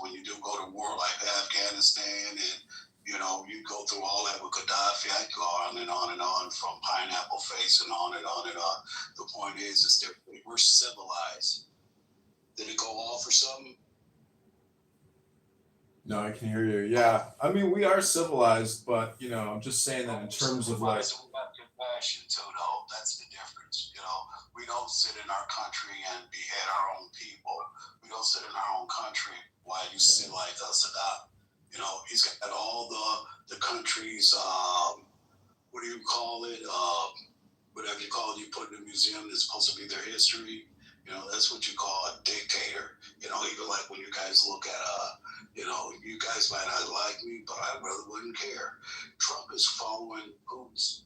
when you do go to war like Afghanistan and, you go through all that with Gaddafi. I go on and on and on from Pineapple Face and on and on and on. The point is that we're civilized. Did it go off or something? No, I can hear you. Yeah, I mean we are civilized, but I'm just saying that in terms of like. We got compassion too, though. That's the difference. We don't sit in our country and behead our own people. We don't sit in our own country while you sit like us and that. He's got all the countries. What do you call it? Whatever you call it, you put in a museum that's supposed to be their history. That's what you call a dictator. Even like when you guys look at you guys might not like me, but I really wouldn't care. Trump is following Putin's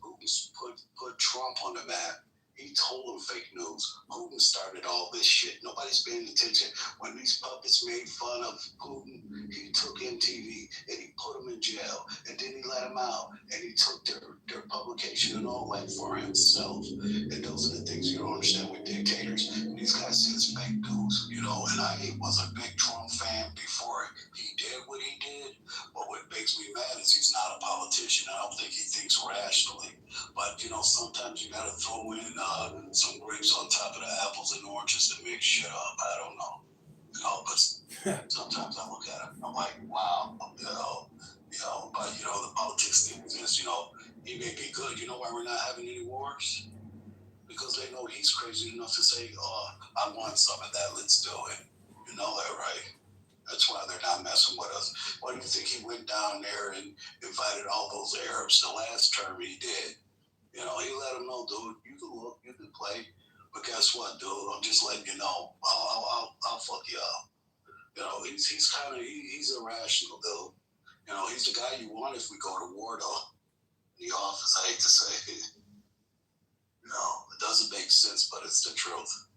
put Trump on the map. He told them fake news. Putin started all this shit. Nobody's paying attention. When these puppets made fun of Putin, he took MTV and he put them in jail. And then he let them out. And he took their publication and all that for himself. And those are the things you don't understand with dictators. And these guys say it's fake news, and I was a big Trump fan before he did what he did. But what makes me mad is he's not a politician. I don't think he thinks rationally. But, sometimes you got to throw in some grapes on top of the apples and oranges to mix shit up. I don't know. But sometimes I look at it and I'm like, wow, but, the politics thing is, he may be good. You know why we're not having any wars? Because they know he's crazy enough to say, oh, I want some of that, let's do it. You know that, right? That's why they're not messing with us. Why do you think he went down there and invited all those Arabs the last term he did? He let them know, dude, you can look, you can play. But guess what, dude? I'm just letting you know, I'll fuck you up. He's kind of, he's irrational, dude. He's the guy you want if we go to war, though. In the office, I hate to say it. It doesn't make sense, but it's the truth.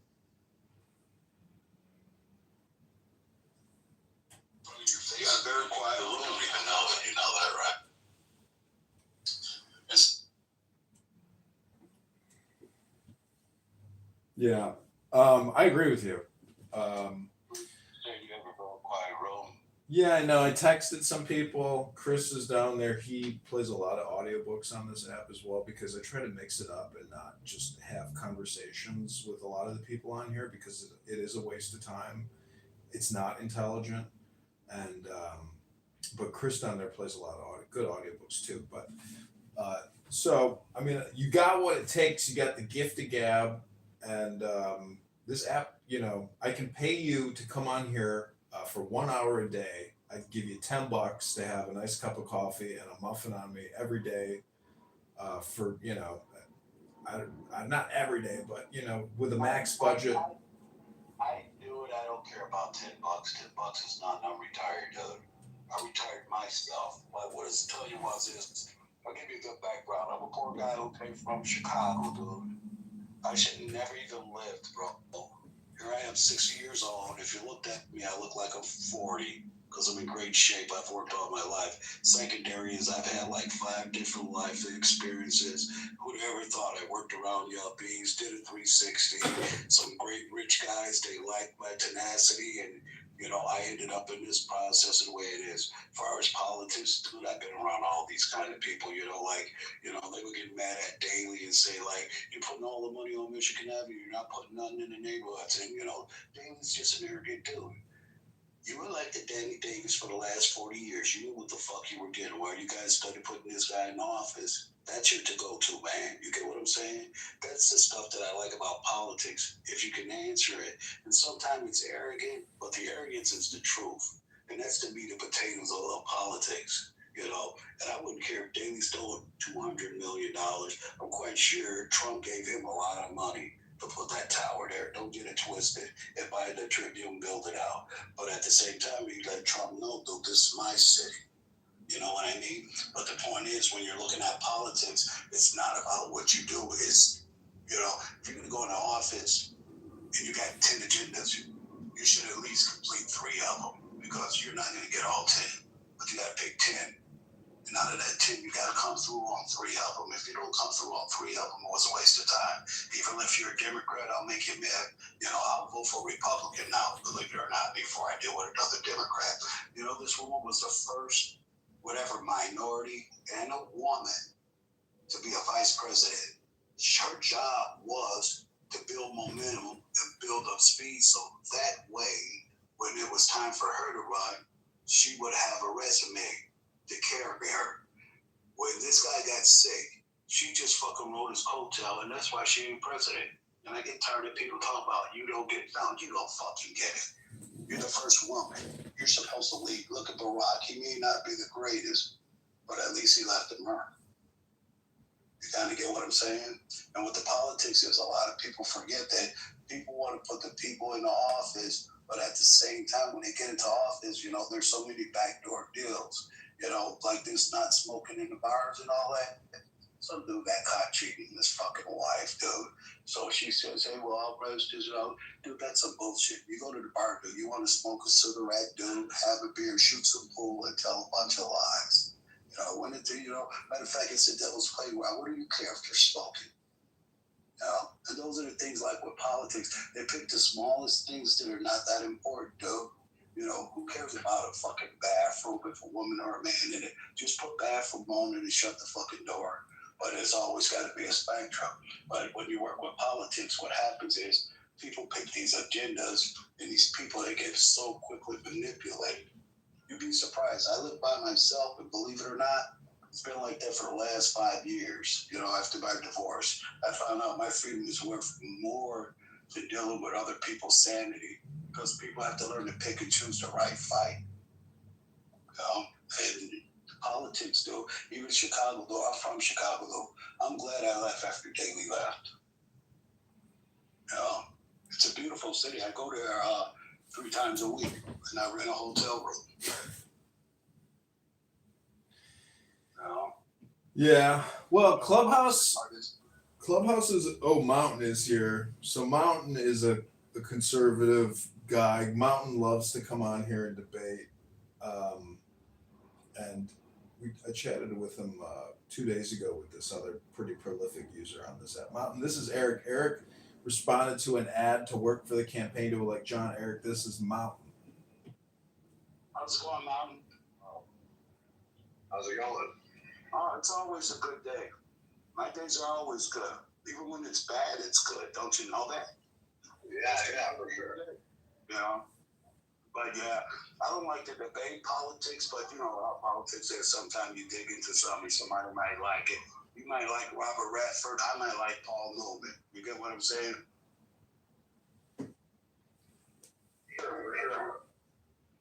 You got a very quiet room, even know that. You know that, right? Yeah, I agree with you. You have a very quiet room. Yeah, I know. I texted some people. Chris is down there. He plays a lot of audiobooks on this app as well because I try to mix it up and not just have conversations with a lot of the people on here because it is a waste of time. It's not intelligent. And but Chris down there plays a lot of good audiobooks too. But so I mean, you got what it takes. You got the gift of gab, and this app. I can pay you to come on here for 1 hour a day. I'd give you $10 to have a nice cup of coffee and a muffin on me every day. For not every day, but with a max budget. I do it. I don't care about $10. $10 is not. I'm retired, dude. I retired myself. But what it's tell you is, I'll give you a good background. I'm a poor guy who came from Chicago, dude. I should never even lived, bro. Here I am, 60 years old. If you looked at me, I look like I'm 40 because I'm in great shape. I've worked all my life. Secondary is I've had like 5 different life experiences. Who'd ever thought I worked around yuppies, did a 360. Some great rich guys, they liked my tenacity, and I ended up in this process the way it is. As far as politics, dude, I've been around all these kind of people, they would get mad at Daley and say, like, you're putting all the money on Michigan Avenue, you're not putting nothing in the neighborhoods. And, Daley's just an arrogant dude. You elected Danny Davis for the last 40 years. You knew what the fuck you were getting. Why you guys started putting this guy in office? That's your to-go-to, man. You get what I'm saying? That's the stuff that I like about politics, if you can answer it. And sometimes it's arrogant, but the arrogance is the truth. And that's the meat and potatoes of politics, And I wouldn't care if Daley stole $200 million. I'm quite sure Trump gave him a lot of money to put that tower there. Don't get it twisted and buy the Tribune, build it out. But at the same time, you let Trump know, dude, this is my city. You know what I mean? But the point is, when you're looking at politics, it's not about what you do. It's, if you're going to go into office and you got 10 agendas, you should at least complete 3 of them because you're not going to get all 10. But you got to pick 10. And out of that 10, you got to come through on 3 of them. If you don't come through on 3 of them, it was a waste of time. Even if you're a Democrat, I'll make you mad. I'll vote for Republican now, believe it or not, before I deal with another Democrat. You know, this woman was the first, whatever, minority and a woman to be a vice president. Her job was to build momentum and build up speed so that way, when it was time for her to run, she would have a resume to carry her. When this guy got sick, she just fucking rode his coattail, and that's why she ain't president. And I get tired of people talking about you don't get found, you don't fucking get it. You're the first woman. You're supposed to lead. Look at Barack. He may not be the greatest, but at least he left a mark. You kind of get what I'm saying? And what the politics is, a lot of people forget that people want to put the people in the office, but at the same time, when they get into office, you know, there's so many backdoor deals, you know, like this not smoking in the bars and all that. Some dude got caught cheating his fucking wife, dude. So she says, hey, well, I'll rest this out. Dude, that's some bullshit. You go to the bar, dude, you want to smoke a cigarette, dude, have a beer, shoot some pool, and tell a bunch of lies. You know, when it, you know, matter of fact, it's the devil's playground. What do you care if you're smoking? You know, and those are the things like with politics. They pick the smallest things that are not that important, dude. You know, who cares about a fucking bathroom if a woman or a man in it? Just put bathroom on it and shut the fucking door. But it's always got to be a spectrum. But when you work with politics, what happens is people pick these agendas, and these people, they get so quickly manipulated. You'd be surprised. I live by myself, and believe it or not, it's been like that for the last 5 years. You know, after my divorce, I found out my freedom is worth more than dealing with other people's sanity, because people have to learn to pick and choose the right fight. And politics, though, even Chicago, though, I'm from Chicago, though, I'm glad I left after Daley left. It's a beautiful city. I go there 3 times a week, and I rent a hotel room. Yeah. Well, Clubhouse is Mountain is here. So Mountain is a conservative guy. Mountain loves to come on here and debate. And I chatted with him 2 days ago with this other pretty prolific user on this app. Mountain, this is Eric. Eric responded to an ad to work for the campaign to elect John. Eric, this is Mountain. How's it going, Mountain? How's it going? Oh, it's always a good day. My days are always good. Even when it's bad, it's good. Don't you know that? Yeah, for sure. You know? But yeah, I don't like to debate politics, but you know how politics is. Sometimes you dig into something, somebody might like it. You might like Robert Redford. I might like Paul Newman. You get what I'm saying? Sure.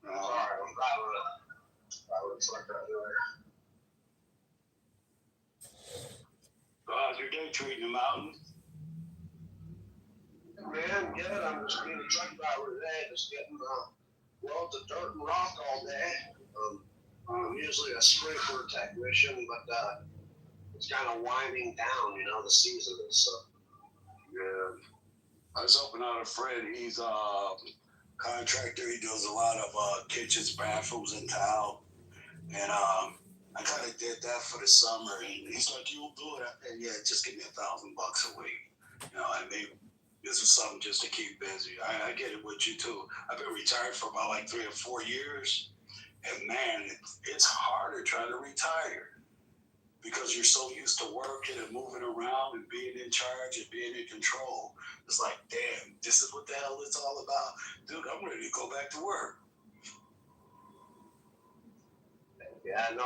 Sorry, I'm driving a truck out there. How's your day treating you, Mountain? Man, good. I'm just being a truck driver today, just getting loads of dirt and rock all day. I'm usually a sprinkler technician, but it's kind of winding down, you know, the season and stuff. Yeah. I was helping out a friend. He's a contractor. He does a lot of kitchens, bathrooms in town. And I kind of did that for the summer. And he's like, you'll do it. And yeah, just give me $1,000 a week. You know, I mean, this is something just to keep busy. I get it with you too. I've been retired for about like 3 or 4 years. And man, it's harder trying to retire because you're so used to working and moving around and being in charge and being in control. It's like, damn, this is what the hell it's all about. Dude, I'm ready to go back to work. Yeah, no,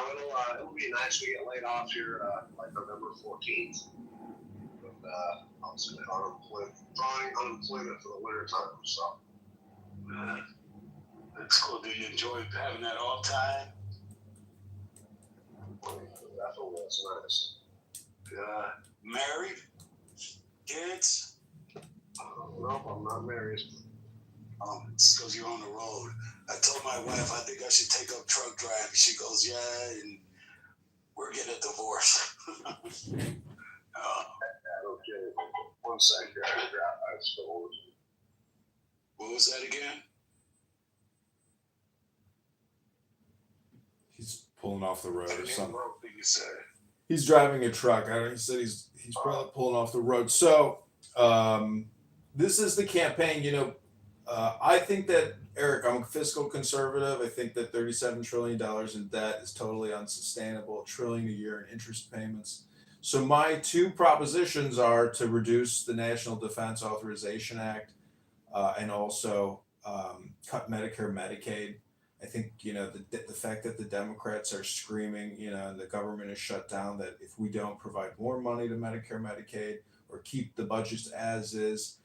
it'll be nice to get laid off here like November 14th. But I'm just going to drawing unemployment for the winter time. So that's cool. Do you enjoy having that off time? Definitely, it's nice. Married? Kids? Nope, I'm not married. It's because you're on the road. I told my wife I think I should take up truck driving. She goes, yeah, and we're getting a divorce. Okay. 1 second. I stole it. What was that again? He's pulling off the road or something. You said. He's driving a truck. He said he's probably pulling off the road. So this is the campaign. You know, I think that, Eric, I'm a fiscal conservative. I think that $37 trillion in debt is totally unsustainable. A trillion a year in interest payments. So my two propositions are to reduce the National Defense Authorization Act, and also cut Medicare, Medicaid. I think the fact that the Democrats are screaming, and the government is shut down, that if we don't provide more money to Medicare, Medicaid, or keep the budgets as is,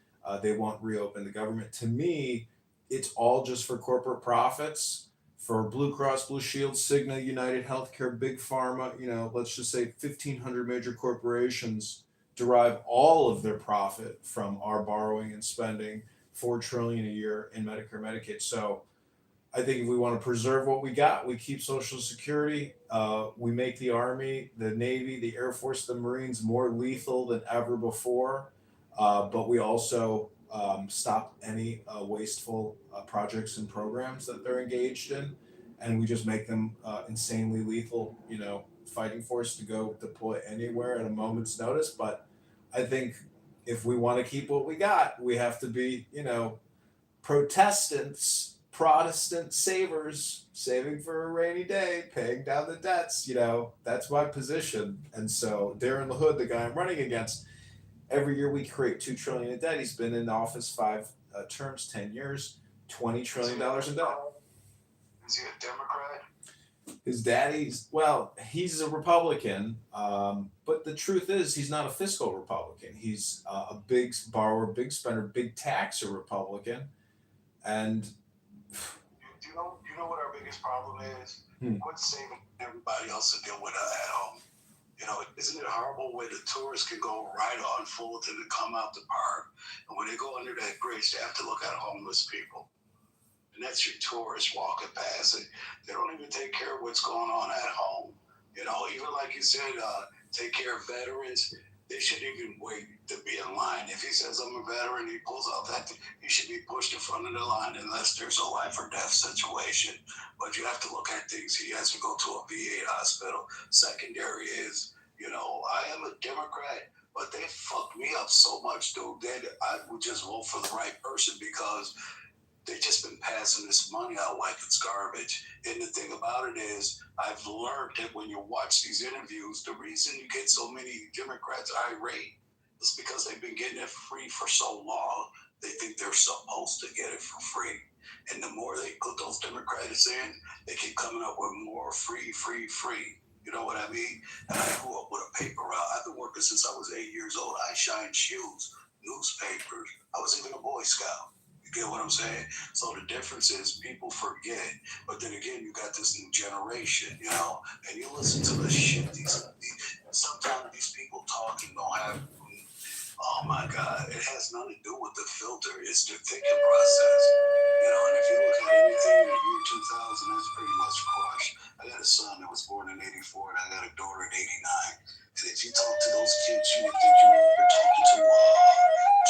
they won't reopen the government. To me, it's all just for corporate profits. For Blue Cross Blue Shield, Cigna, United Healthcare, Big Pharma, let's just say 1,500 major corporations derive all of their profit from our borrowing and spending 4 trillion a year in Medicare, Medicaid. So I think if we want to preserve what we got, we keep Social Security. We make the Army, the Navy, the Air Force, the Marines more lethal than ever before. But we also stop any wasteful projects and programs that they're engaged in, and we just make them insanely lethal. Fighting force to go deploy anywhere at a moment's notice. But I think if we want to keep what we got, we have to be, Protestants, Protestant savers, saving for a rainy day, paying down the debts. That's my position. And so Darren LaHood, the guy I'm running against, every year we create 2 trillion in debt. He's been in office 5 terms, 10 years, $20 trillion in debt. Is he a Democrat? His daddy's, well, he's a Republican, but the truth is he's not a fiscal Republican. He's a big borrower, big spender, big taxer Republican. And you know what our biggest problem is? Hmm. What's saving everybody else to deal with at home? Isn't it horrible where the tourists can go right on Fulton and come out the park, and when they go under that bridge, they have to look at homeless people, and that's your tourists walking past, and they don't even take care of what's going on at home. Even like you said, take care of veterans. They shouldn't even wait to be in line. If he says I'm a veteran, he pulls out that, he should be pushed in front of the line unless there's a life or death situation. But you have to look at things. He has to go to a VA hospital. Secondary is, I am a Democrat, but they fucked me up so much, dude, that I would just vote for the right person because they just been passing this money out like it's garbage. And the thing about it is, I've learned that when you watch these interviews, the reason you get so many Democrats irate is because they've been getting it free for so long. They think they're supposed to get it for free. And the more they put those Democrats in, they keep coming up with more free, free, free. You know what I mean? And I grew up with a paper route. I've been working since I was 8 years old. I shined shoes, newspapers. I was even a Boy Scout. You get what I'm saying? So the difference is people forget, but then again, you got this new generation, and you listen to the shit. Sometimes these people talking don't have. Oh my God, it has nothing to do with the filter. It's the thinking process, And if you look at anything in the year 2000, that's pretty much crushed. I got a son that was born in '84, and I got a daughter in '89. And if you talk to those kids, you would think you're talking to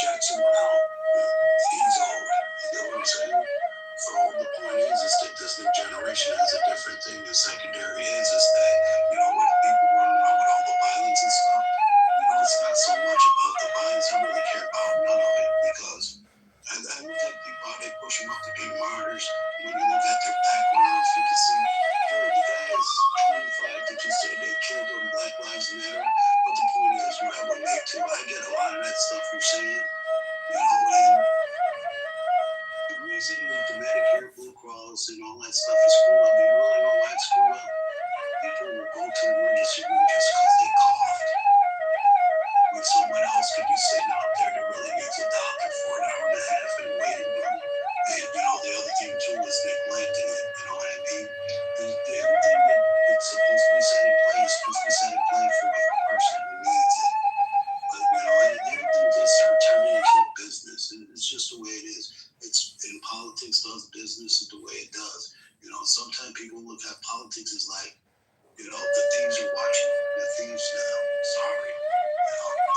Jackson Brown. He's old. You know what I'm saying? So the point is that this new generation has a different thing. The secondary is that, when people run around with all the violence and stuff, it's not so much about the violence. I really care about none of it because, and look at people how they push them up to be martyrs. When you look at their backgrounds, you can see, dude, the guy is 25 that you said they killed him, Black Lives Matter. But the point is, I relate to. I get a lot of that stuff you're saying, and the reason that the Medicare, Blue Cross, and all that stuff is screwed up, do you really know why it's screwed up? People will go to the emergency room just because they coughed. When someone else could be sitting out there that really needs a doctor for an hour and a half in a waiting room. And, the other thing too is neglecting it, you know what I mean? Everything that's supposed to be set in place is supposed to be set in place for the person who needs it. But, everything just start turning into a business. And it's just the way it is. It's in politics does business is the way it does. Sometimes people look at politics as like, the thieves are watching the thieves now. Sorry.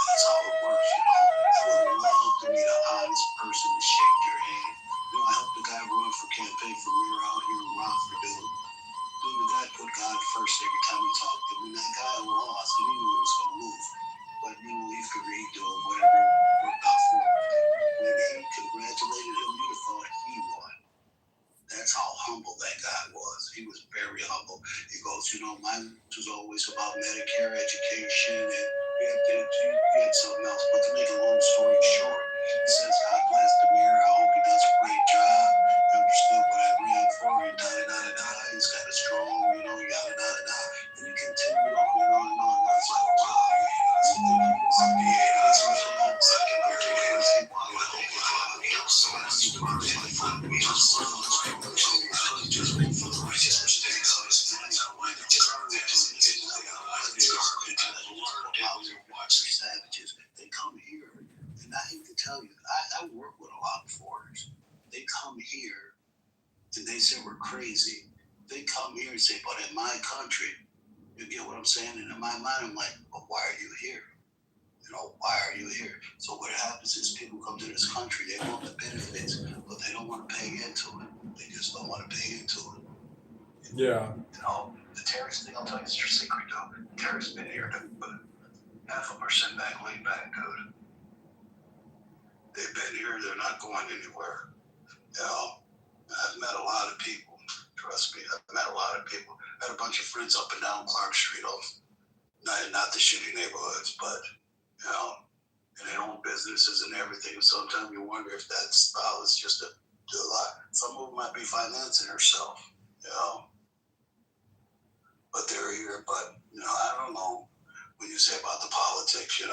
That's how it works, I would love to meet an honest person to shake their hand. I helped the guy run for campaign for mayor out here in Rockford, dude. The guy put God first every time he talked to him. And that guy lost, and he knew he was going to lose. But, he could read, do whatever worked out for him. When he congratulated him, you'd have thought humble that guy was. He was very humble. He goes, mine was always about Medicare, education, and he had something else. But to make a long story short, he says, God bless the mayor. I hope he does a great job. He understood what I ran for, and da-da-da-da-da. He's got a strong, yada-da-da-da. And he continued on and on and on. I was like, wow. Savages, they come here, and I hate to tell you, I work with a lot of foreigners. They come here, and they say we're crazy. They come here and say, but in my country, you get what I'm saying? And in my mind, I'm like, but why are you here? Why are you here? So what happens is people come to this country, they want the benefits, but they don't want to pay into it. They just don't want to pay into it. Yeah. The terrorist thing, I'll tell you, it's your secret, though. The terrorists been here, but 0.5% back way back, dude. They've been here, they're not going anywhere. I've met a lot of people. Trust me, I've met a lot of people. I had a bunch of friends up and down Clark Street, not the shitty neighborhoods, but and they own businesses and everything. And sometimes you wonder if that spouse is just a lot. Some of them might be financing herself, but they're here. But I don't know. When you say about the politics, the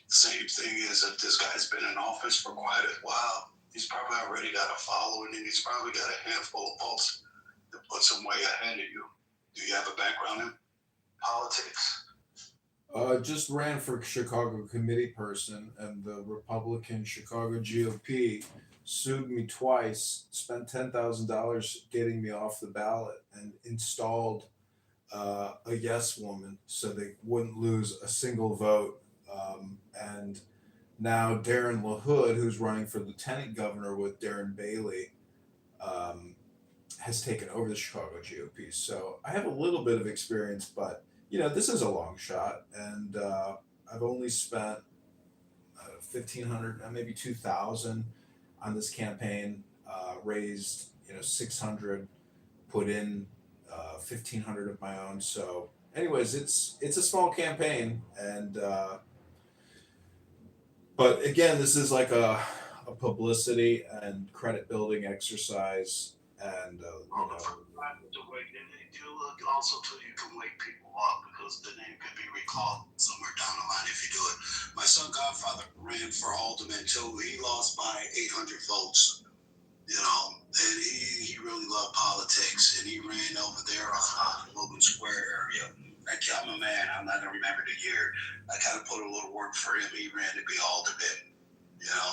same thing is if this guy's been in office for quite a while, he's probably already got a following, and he's probably got a handful of votes that puts him way ahead of you. Do you have a background in politics? Just ran for Chicago committee person, and the Republican Chicago GOP sued me twice, spent $10,000 getting me off the ballot, and installed a yes woman so they wouldn't lose a single vote. And now Darren LaHood, who's running for lieutenant governor with Darren Bailey, has taken over the Chicago GOP. So I have a little bit of experience, but this is a long shot, and I've only spent $1,500, maybe $2,000 on this campaign. Raised $600, put in $1,500 of my own. So, anyways, it's a small campaign, and but again, this is like a publicity and credit building exercise, and Also, too, you can wake people up because the name can be recalled somewhere down the line if you do it. My son Godfather ran for alderman too. He lost by 800 votes, and he really loved politics, and he ran over there on Logan Square area. I'm a man, I'm not going to remember the year. I kind of put a little work for him. He ran to be alderman,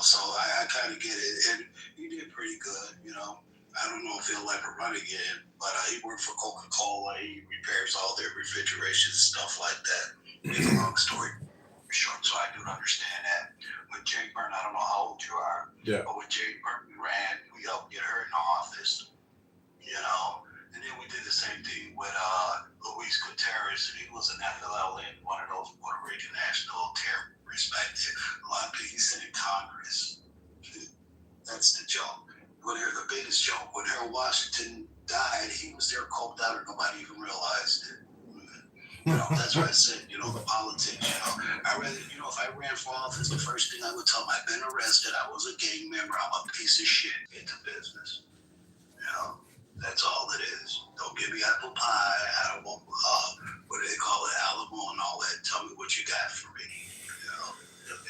so I kind of get it. And he did pretty good, I don't know if he'll ever run again, but he worked for Coca-Cola. He repairs all their refrigeration, stuff like that. Make a long story short, so I do understand that. When Jay Byrne, I don't know how old you are, but when Jay Byrne ran, we helped get her in office, and then we did the same thing with Luis Gutierrez, and he was an FLLN, one of those Puerto Rican national terrorists back there. A lot of people said in Congress. That's the joke. The biggest joke, when Harold Washington died, he was there coked out and nobody even realized it. That's why I said, the politics, I rather, if I ran for office, the first thing I would tell them, I've been arrested, I was a gang member, I'm a piece of shit, get to business. That's all it is. Don't give me apple pie, I don't want, what do they call it, Alamo and all that, tell me what you got for me,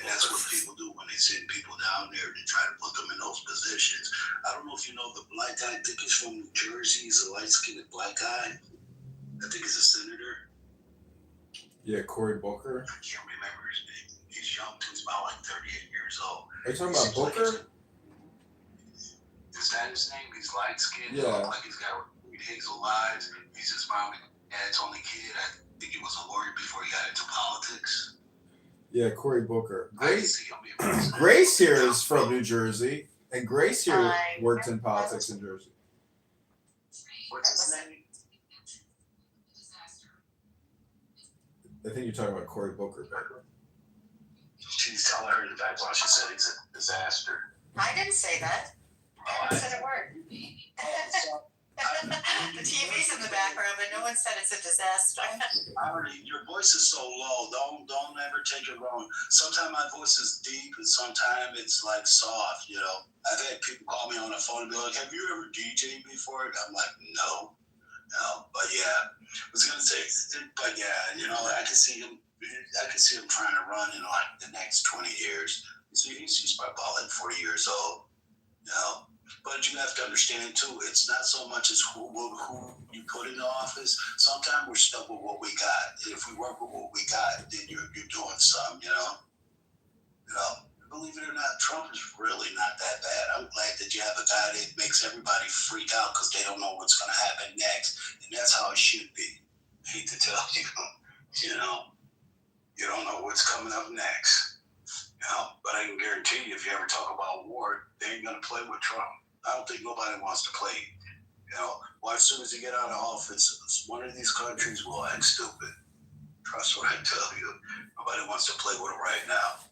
And that's what people do when they send people down there to try to put them in those positions. I don't know if you know the black guy, I think he's from New Jersey. He's a light-skinned black guy. I think he's a senator. Yeah, Cory Booker. I can't remember his name. He's young too. He's about like 38 years old. Are you talking about Booker? Is that his name? He's light-skinned. Yeah. Like he's got hazel eyes. He's his mom and dad's only kid. I think he was a lawyer before he got into politics. Yeah, Cory Booker. Grace here is from New Jersey, and Grace here worked in politics in Jersey. What's his name? I think you're talking about Cory Booker, but She's telling her that's why she said he's a disaster. I didn't say that. I said a word. I The TV's in the background, but no one said it's a disaster. Your voice is so low. Don't ever take it wrong. Sometimes my voice is deep, and sometimes it's like soft. You know, I've had people call me on the phone and be like, "Have you ever DJed before?" And I'm like, "No." No, but yeah, I was gonna say, but yeah, you know, I can see him. I can see him trying to run in like the next 20 years. See, he's probably about like 40 years old. You know, but you have to understand too, it's not so much as who you put in the office. Sometimes we're stuck with what we got. If we work with what we got, then you're doing something, you know. You know, believe it or not, Trump is really not that bad. I'm glad that you have a guy that makes everybody freak out because they don't know what's going to happen next, and that's how it should be. I hate to tell you, you know, you don't know what's coming up next. You know, but I can guarantee you, if you ever talk about war, they ain't gonna play with Trump. I don't think nobody wants to play. You know, well, as soon as he get out of office, one of these countries will act stupid. Trust what I tell you. Nobody wants to play with him right now.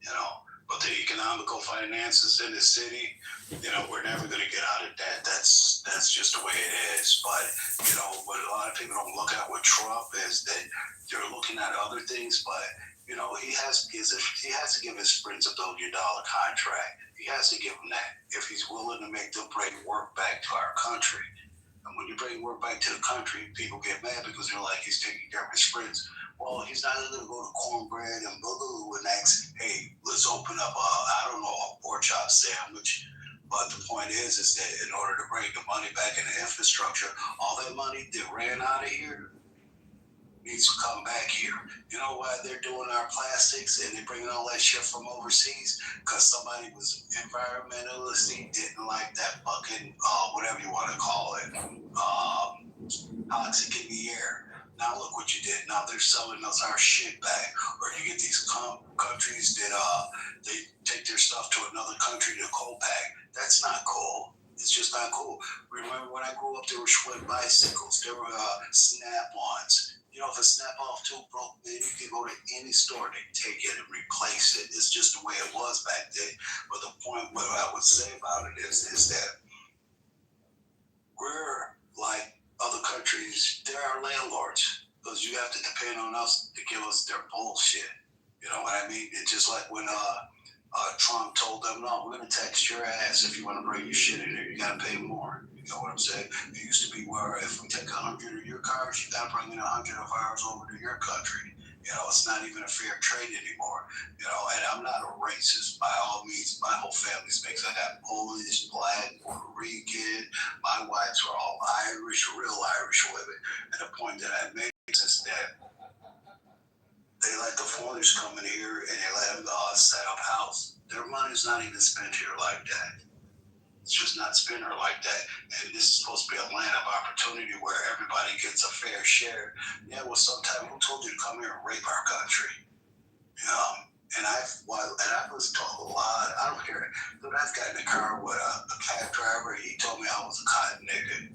You know, but the economical finances in the city, you know, we're never gonna get out of that. That's just the way it is. But you know, what a lot of people don't look at with Trump is that they're looking at other things, but you know, he has to give his friends $1 billion contract. He has to give them that if he's willing to make them bring work back to our country. And when you bring work back to the country, people get mad because they're like, he's taking care of his friends. Well, he's not going to go to cornbread and boogaloo and ask, hey, let's open up a pork chop sandwich. But the point is that in order to bring the money back in the infrastructure, all that money that ran out of here needs to come back here. You know why they're doing our plastics and they're bringing all that shit from overseas? Because somebody was environmentalistic, didn't like that fucking, whatever you want to call it, toxic in the air. Now look what you did. Now they're selling us our shit back. Or you get these countries that they take their stuff to another country to co-pack. That's not cool. It's just not cool. Remember when I grew up, there were Schwinn bicycles. There were Snap-ons. You know, if a Snap-off tube broke, then you can go to any store and take it and replace it. It's just the way it was back then. But the point, what I would say about it is that we're like other countries. They're our landlords because you have to depend on us to give us their bullshit. You know what I mean? It's just like when Trump told them, no, we're going to tax your ass if you want to bring your shit in here. You got to pay more. You know what I'm saying? It used to be where if we take 100 of your cars, you got to bring in 100 of ours over to your country. You know, it's not even a fair trade anymore. You know, and I'm not a racist by all means. My whole family's mixed. I got Polish, Black, Puerto Rican. My wives are all Irish, real Irish women. And the point that I make is that they let the foreigners come in here and they let them set up house. Their money's not even spent here like that. It's just not spent here like that. And this is supposed to be a land of opportunity where everybody gets a fair share. Yeah, well, sometimes who told you to come here and rape our country? You know, and I was told a lot. I don't care. But I've got in the car with a cab driver. He told me I was a cotton nigga.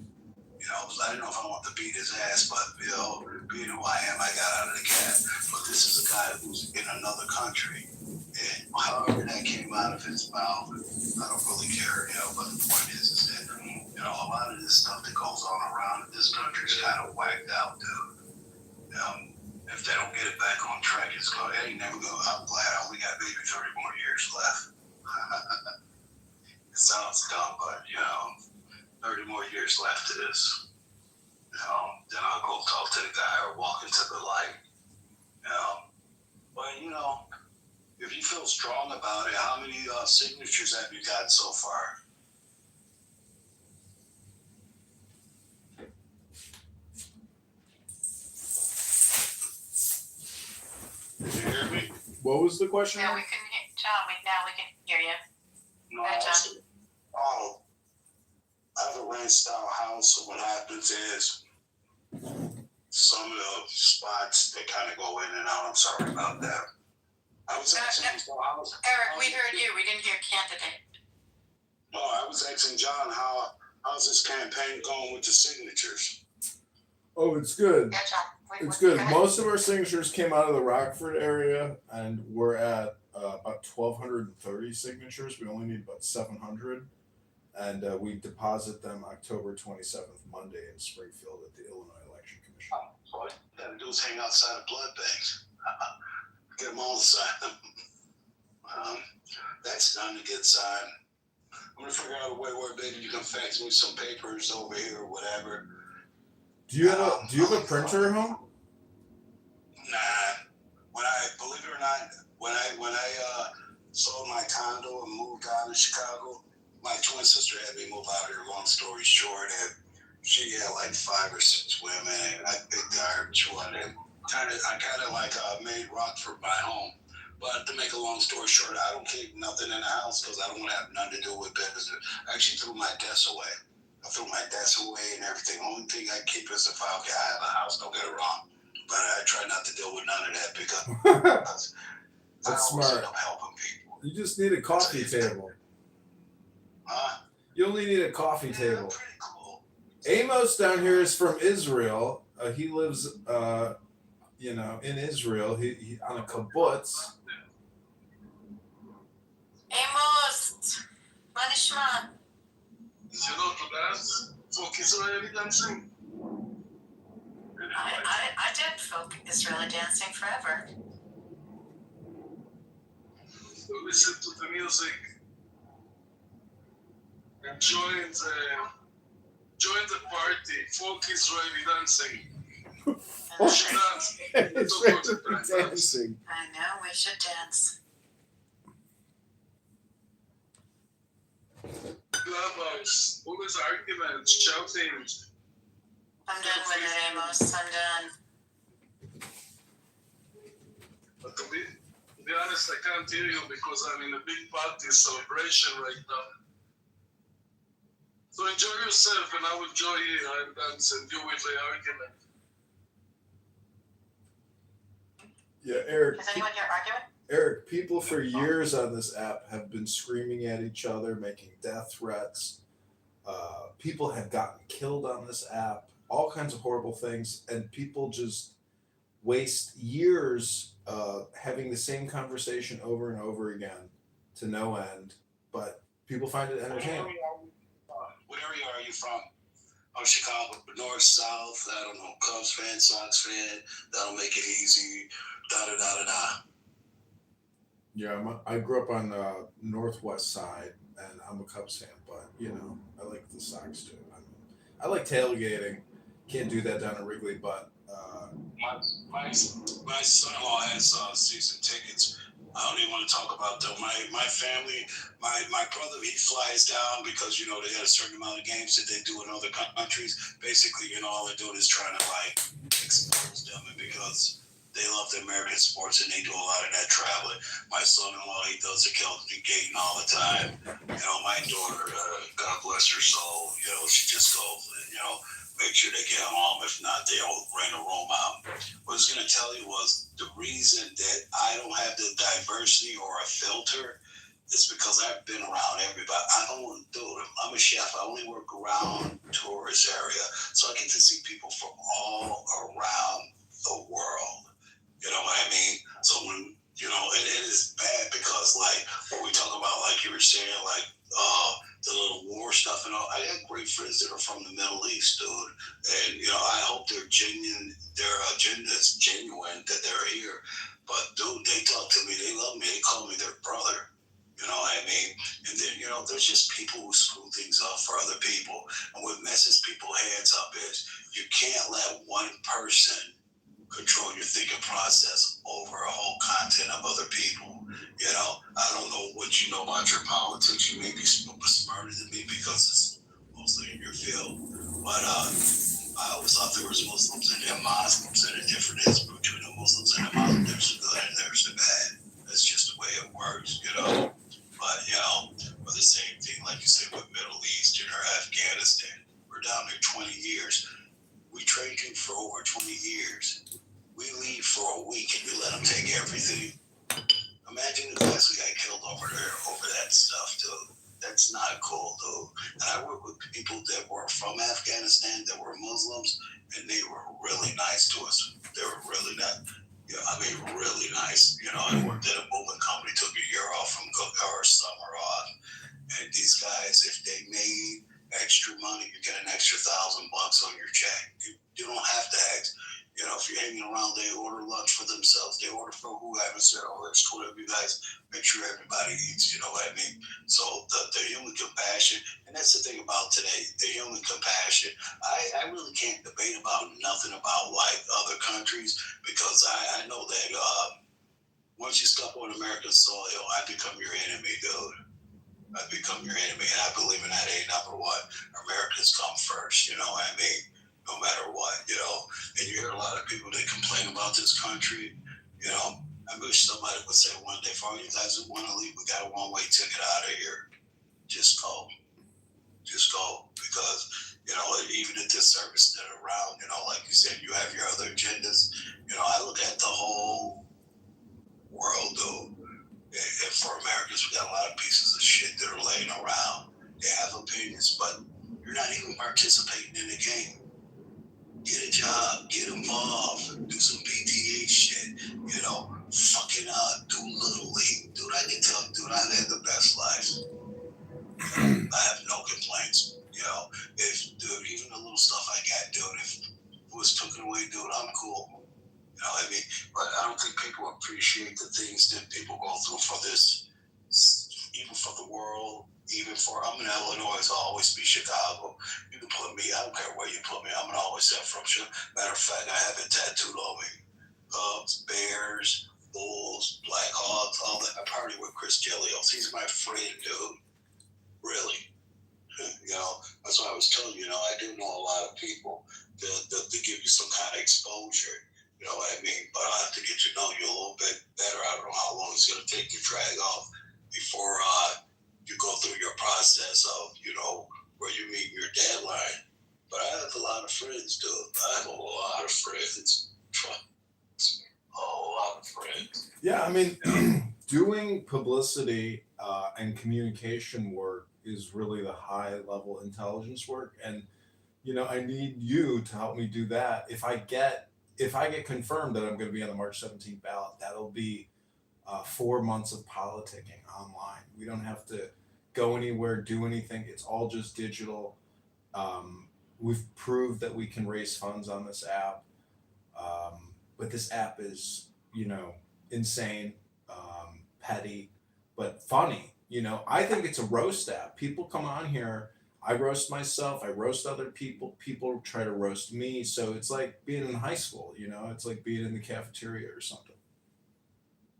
You know, I didn't know if I wanted to beat his ass, but, you know, being who I am, I got out of the cab. But this is a guy who's in another country. And however that came out of his mouth, I don't really care, you know, but the point is that, you know, a lot of this stuff that goes on around in this country is kind of whacked out, dude. If they don't get it back on track, it ain't never going to, I'm glad I only got maybe 30 more years left. It sounds dumb, but, you know, 30 more years left to this. You know, then I'll go talk to the guy or walk into the light. You know, but you know, if you feel strong about it, how many signatures have you got so far? Did you hear me? What was the question? No, we couldn't hear John. Now we can hear you. No, Go ahead, John. I have a ranch style house, so what happens is some of the spots they kind of go in and out. I'm sorry about that. I was asking Eric, we heard you. We didn't hear candidate. No, I was asking John how's this campaign going with the signatures? Oh, it's good. Yeah, John. It's good. Most of our signatures came out of the Rockford area, and we're at about 1,230 signatures. We only need about 700. and we deposit them October 27th, Monday in Springfield at the Illinois Election Commission. All you gotta do is hang outside of blood banks. Get them all to sign them. That's done to get signed. I'm gonna figure out a way where maybe you can fax me some papers over here or whatever. Do you have a printer at home? Nah. Believe it or not, when I sold my condo and moved down to Chicago, my twin sister had me move out here. Long story short, and she had like 5 or 6 women, and I picked her, one, and I kind of made Rockford my home. But to make a long story short, I don't keep nothing in the house because I don't want to have nothing to do with business. I actually threw my desk away. I threw my desk away and everything. Only thing I keep is if I have a house, don't get it wrong. But I try not to deal with none of that because I always smart. end up helping people. You just need a coffee table. Huh? You only need a coffee Yeah, table. pretty cool. Amos down here is from Israel. He lives, in Israel. He on a kibbutz. Amos, מה נשמע? שלא תודעת, folk Israeli dancing. I did folk Israeli dancing forever. So listen to the music and join the party, folk Israeli dancing. You should dance. Dancing. I know, we should dance. Clubhouse, always arguments, shouting. I'm done with it, Amos. I'm done. But to be honest, I can't hear you because I'm in a big party celebration right now. So enjoy yourself and I will join you and dance and you with the argument. Yeah, Eric. Is anyone here arguing? Eric, people for years on this app have been screaming at each other, making death threats. People have gotten killed on this app, all kinds of horrible things, and people just waste years having the same conversation over and over again to no end. But people find it entertaining. What area are you from? Oh, Chicago, north, south, I don't know, Cubs fan, Sox fan, that'll make it easy, da-da-da-da-da. Yeah, I grew up on the northwest side, and I'm a Cubs fan, but, I like the Sox too. I like tailgating. Can't do that down at Wrigley, but... My son-in-law has season tickets. I don't even want to talk about them. My family, my brother, he flies down because, they got a certain amount of games that they do in other countries. Basically, all they're doing is trying to, expose them, and because they love the American sports and they do a lot of that traveling. My son-in-law, he does the gating all the time. My daughter, God bless her soul, she just goes and, make sure they get home. If not, they'll rent a room out. What I was going to tell you was the reason that I don't have the diversity or a filter is because I've been around everybody. I'm a chef. I only work around tourist area. So I get to see people from all around the world. You know what I mean? So when, it is bad because when we talk about, you were saying, the little war stuff and all, I got great friends that are from the Middle East, dude. And, I hope their agenda is genuine, that they're here. But, dude, they talk to me, they love me, they call me their brother. You know what I mean? And then, there's just people who screw things up for other people. And what messes people's heads up is you can't let one person control your thinking process over a whole content of other people. I don't know what you know about your politics. You may be smarter than me because it's mostly in your field. But I always thought there was Muslims and there Muslims, and the difference is between the Muslims and the Muslims. There's the good and there's the bad. That's just the way it works, But, for the same thing, like you said, with Middle East or Afghanistan, we're down there 20 years. We trained you for over 20 years. We leave for a week and you let them take everything. Imagine the guys we got killed over there over that stuff, dude. That's not cool, dude. And I work with people that were from Afghanistan that were Muslims, and they were really nice to us. They were really really nice. I worked at a moving company, took a year off from summer off. And these guys, if they made extra money, you get an extra $1,000 on your check. You don't have to ask. You know, if you're hanging around, they order lunch for themselves. They order for whoever. Said, "Oh, let's go to you guys. Make sure everybody eats." You know what I mean? So the human compassion, and that's the thing about today. The human compassion. I really can't debate about nothing about like other countries because I know that once you step on American soil, I become your enemy, dude. I become your enemy, and I believe in that. Number one, Americans come first. You know what I mean? No matter what, you know. And you hear a lot of people that complain about this country. You know, I wish somebody would say one day, for all you guys who want to leave, we got a one-way ticket out of here. Just go, because you know, even if this service that are around, you know, like you said, you have your other agendas. You know, I look at the whole world, dude. And for Americans, we got a lot of pieces of shit that are laying around. They have opinions, but you're not even participating in the game. Get a job, get involved, do some PTA shit, you know, fucking do little league. Dude, I can tell you, dude, I've had the best life. I have no complaints. You know, if, dude, even the little stuff I got, dude, if it was taken away, dude, I'm cool. You know what I mean? But I don't think people appreciate the things that people go through for this, even for the world, even for, I'm in Illinois, so I'll always be Chicago. You can put me, I don't care where you put me, I'm gonna always say from Chicago. Matter of fact, I have it tattooed on me. Cubs, Bears, Bulls, Black Hawks, all that. I party with Chris Gelios. He's my friend, dude. Really. You know, that's why I was telling you, you know, I do know a lot of people that give you some kind of exposure. You know what I mean? But I have to get to know you a little bit better. I don't know how long it's going to take to drag off before you go through your process of, you know, where you meet your deadline. But I have a lot of friends, dude. I have a lot of friends. Trust me, a lot of friends. Yeah, I mean, doing publicity and communication work is really the high level intelligence work, and you know, I need you to help me do that. If I get confirmed that I'm going to be on the March 17th ballot, that'll be 4 months of politicking online. We don't have to go anywhere, do anything. It's all just digital. We've proved that we can raise funds on this app, but this app is, you know, insane, petty, but funny. You know, I think it's a roast app. People come on here. I roast myself. I roast other people. People try to roast me. So it's like being in high school. You know, it's like being in the cafeteria or something.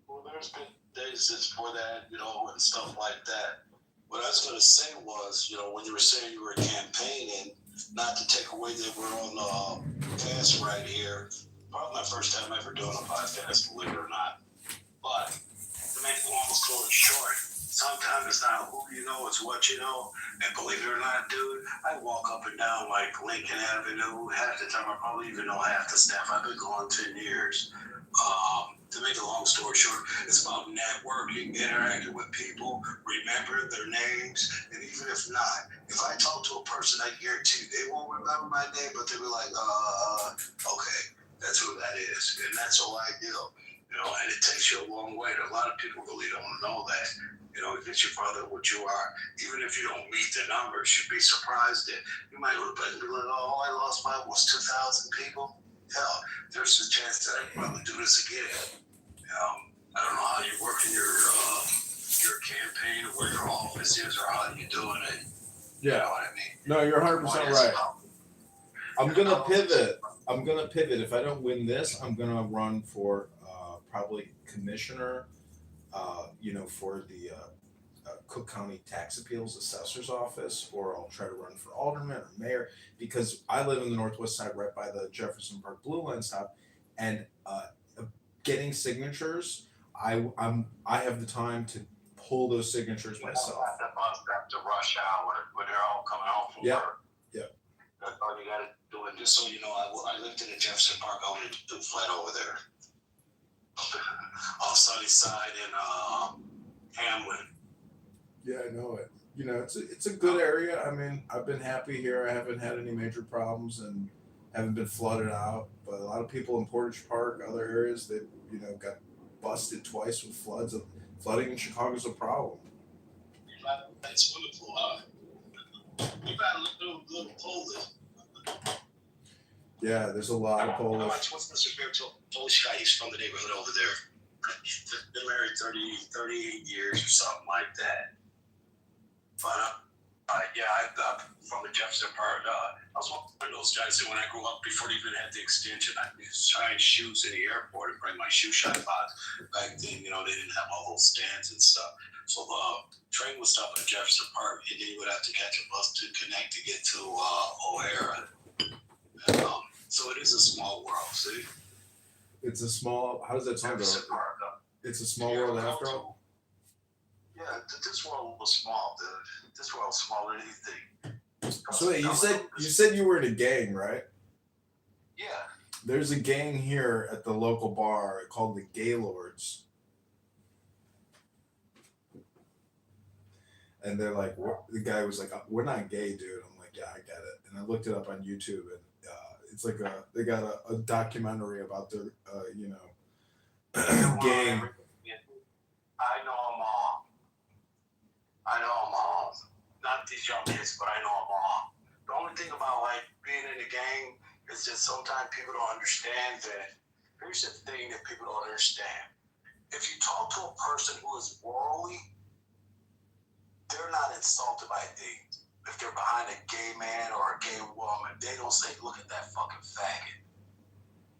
Well, there's been days since for that, you know, and stuff like that. What I was going to say was, you know, when you were saying you were campaigning, not to take away that we're on the cast right here. Probably my first time ever doing a podcast, believe it or not. But to make a long story short, sometimes it's not who you know, it's what you know. And believe it or not, dude, I walk up and down like Lincoln Avenue. Half the time I probably even know half the staff. I've been going 10 years. To make a long story short, it's about networking, interacting with people, remembering their names, and even if not, if I talk to a person, I guarantee they won't remember my name, but they'll be like, okay, that's who that is, and that's all I do. You know, and it takes you a long way. A lot of people really don't know that. You know, it gets your brother what you are. Even if you don't meet the numbers, you'd be surprised that you might look back and be like, oh, I lost by almost 2,000 people. Hell, there's a chance that I can probably do this again. I don't know how you're working your campaign or where your office is or how you're doing it. Yeah. You know what I mean? No, you're 100% right. I'm gonna pivot. If I don't win this, I'm gonna run for probably commissioner. You know, for the Cook County Tax Appeals Assessor's Office, or I'll try to run for alderman or mayor because I live in the northwest side, right by the Jefferson Park Blue Line stop, and getting signatures. I have the time to pull those signatures myself. The bus back to rush hour when they're all coming home from work. Yep. That's all you got to do. And just so you know, I lived in the Jefferson Park. I wanted to do flat over there, on Sunnyside and Hamlin. Yeah, I know it. You know, it's a good area. I mean, I've been happy here. I haven't had any major problems and haven't been flooded out. But a lot of people in Portage Park, other areas, that you know got busted twice with floods. Flooding in Chicago is a problem. It's wonderful. We've got a little Polish. Yeah, there's a lot of Polish. What's Mr. Polish guy? He's from the neighborhood over there. He's been married 38 years or something like that. But yeah, I'm from the Jefferson part. I was one of those guys that when I grew up, before they even had the extension, I used to try shoes in the airport and bring my shoe shine box. Back then, they didn't have all those stands and stuff. So the train would stop at Jefferson Park, and then you would have to catch a bus to connect to get to O'Hara. And, so it is a small world, see? It's a small. How does that sound? It's a small world after all. Yeah, this world was small, dude. This world's smaller than anything. So wait, you said you were in a gang, right? Yeah. There's a gang here at the local bar called the Gaylords. And they're like, the guy was like, "We're not gay, dude." I'm like, "Yeah, I get it." And I looked it up on YouTube, and it's like they got a documentary about their gang. I know them all. Not these young kids, but I know them all. The only thing about being in a gang is that sometimes people don't understand that. Here's the thing that people don't understand. If you talk to a person who is worldly, they're not insulted by things. If they're behind a gay man or a gay woman, they don't say, "Look at that fucking faggot."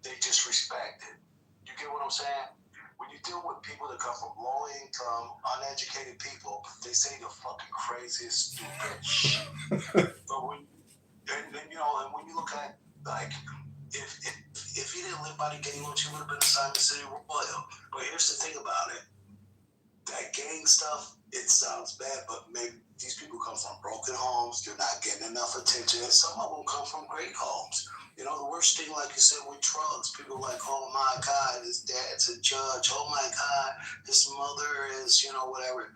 They just respect it. You get what I'm saying? When you deal with people that come from low income, uneducated people, they say the fucking craziest, stupid shit. But when you look at if you didn't live by the gang laws, you would have been a Simon City Royal. But here's the thing about it. That gang stuff, it sounds bad, but maybe these people come from broken homes. They're not getting enough attention. And some of them come from great homes. The worst thing, like you said, with drugs, people are like, "Oh my God, his dad's a judge. Oh my God, his mother is, whatever."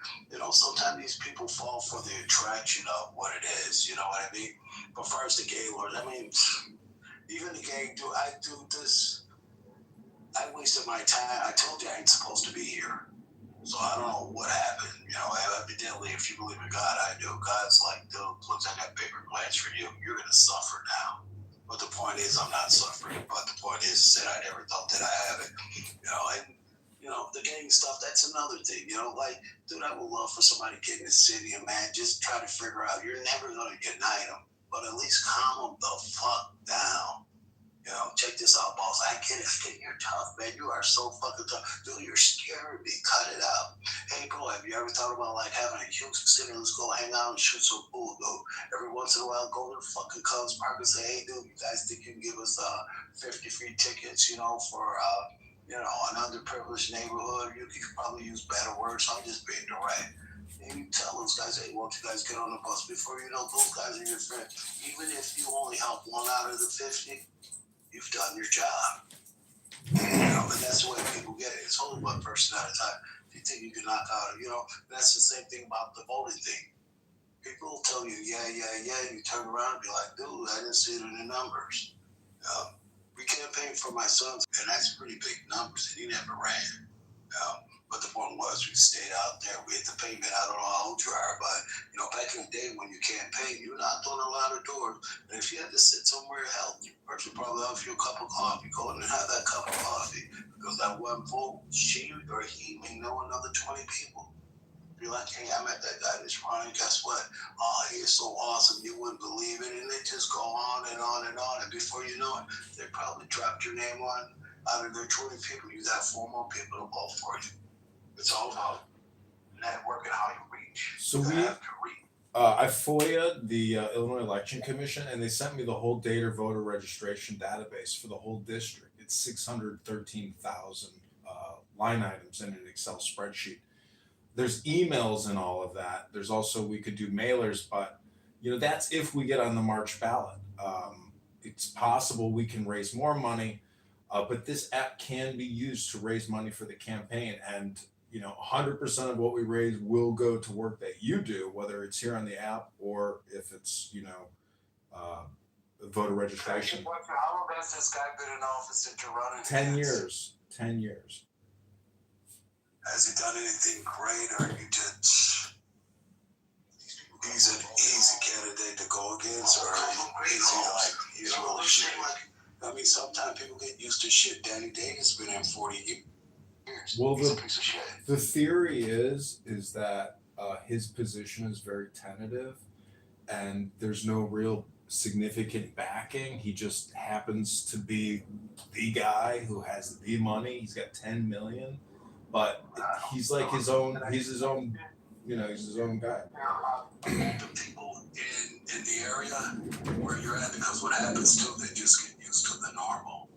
Sometimes these people fall for the attraction of what it is. You know what I mean? But first, the gay lord, even the gang, I do this. I wasted my time. I told you I ain't supposed to be here. So I don't know what happened. Evidently, if you believe in God, I do. God's like, "Dude, looks like I got bigger plans for you. You're going to suffer now." But the point is, I'm not suffering. But the point is that I never thought that I have it. The gang stuff, that's another thing. Dude, I would love for somebody to get in the city and, man, just try to figure out, you're never going to unite them. But at least calm them the fuck down. Check this out, boss. I get it. You're tough, man. You are so fucking tough. Dude, you're scaring me. Cut it out. Hey, bro, have you ever thought about having a huge city? Let's go hang out and shoot some pool, dude. Every once in a while, go to the fucking Cubs Park and say, "Hey, dude, you guys think you can give us 50 free tickets, for an underprivileged neighborhood?" You could probably use better words. So I'm just being direct. And you tell those guys, "Hey, won't you guys get on the bus?" Before you know, those guys are your friends. Even if you only help one out of the 50, you've done your job. And that's the way people get it. It's only one person at a time. If you think you can knock out, that's the same thing about the voting thing. People will tell you, yeah, and you turn around and be like, "Dude, I didn't see it in the numbers." We campaigned for my sons, and that's pretty big numbers, and he never ran. But the point was, we stayed out there. We hit the pavement. I don't know how old you are, but back in the day when you campaigned, you knocked on a lot of doors. And if you had to sit somewhere healthy, first you probably offer you a cup of coffee. Go in and have that cup of coffee, because that one vote, she or he may know another 20 people. Be like, "Hey, I met that guy this morning. Guess what? Oh, he is so awesome. You wouldn't believe it." And they just go on and on and on. And before you know it, they probably dropped your name on. Out of their 20 people, you got 4 more people to vote for you. It's all about networking, how you reach. So you we have to reach. I FOIA'd the Illinois Election Commission, and they sent me the whole data voter registration database for the whole district. It's 613,000 line items in an Excel spreadsheet. There's emails and all of that. There's also, we could do mailers, but that's if we get on the March ballot. It's possible we can raise more money, but this app can be used to raise money for the campaign, and 100% of what we raise will go to work that you do, whether it's here on the app or if it's voter registration. How long has this guy been in office that you're running? 10 years. 10 years. Has he done anything great, or you just he's an easy candidate to go against, or is he like he's really shit? I mean, sometimes people get used to shit. Danny Davis been in 40 years. Well, He's a piece of shit. the theory is that his position is very tentative, and there's no real significant backing. He just happens to be the guy who has the money. He's got 10 million, but he's like his own. He's his own. You know, he's his own guy. The people in the area where you're at, because what happens too, they just get used to the normal.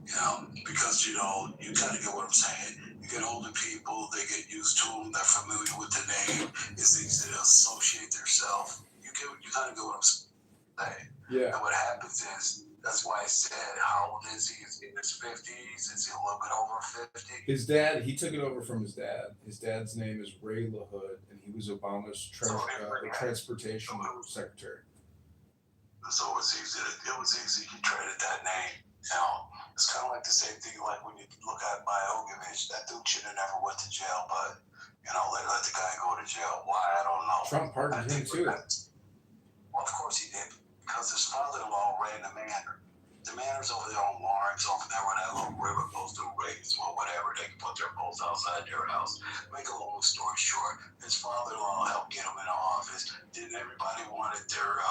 You know, because you know, you kind of get what I'm saying. You get older people, they get used to them, they're familiar with the name. It's easy to associate themselves. You kind of get what I'm saying. Yeah. And what happens is, that's why I said, how old is he? Is he in his 50s? Is he a little bit over 50? His dad, he took it over from his dad. His dad's name is Ray LaHood, and he was Obama's transportation secretary. So it was easy. He traded that name. You know, it's kind of like the same thing. Like when you look at Biogovich, that dude should have never went to jail, but you know, they let the guy go to jail. Why? I don't know. Trump pardoned him too. Well, of course he did, because his father-in-law ran the manor. The manor's over there on Lawrence, over there where that little river goes through Ravens, or whatever. They can put their boats outside their house. Make a long story short, his father-in-law helped get him in office. Then everybody wanted their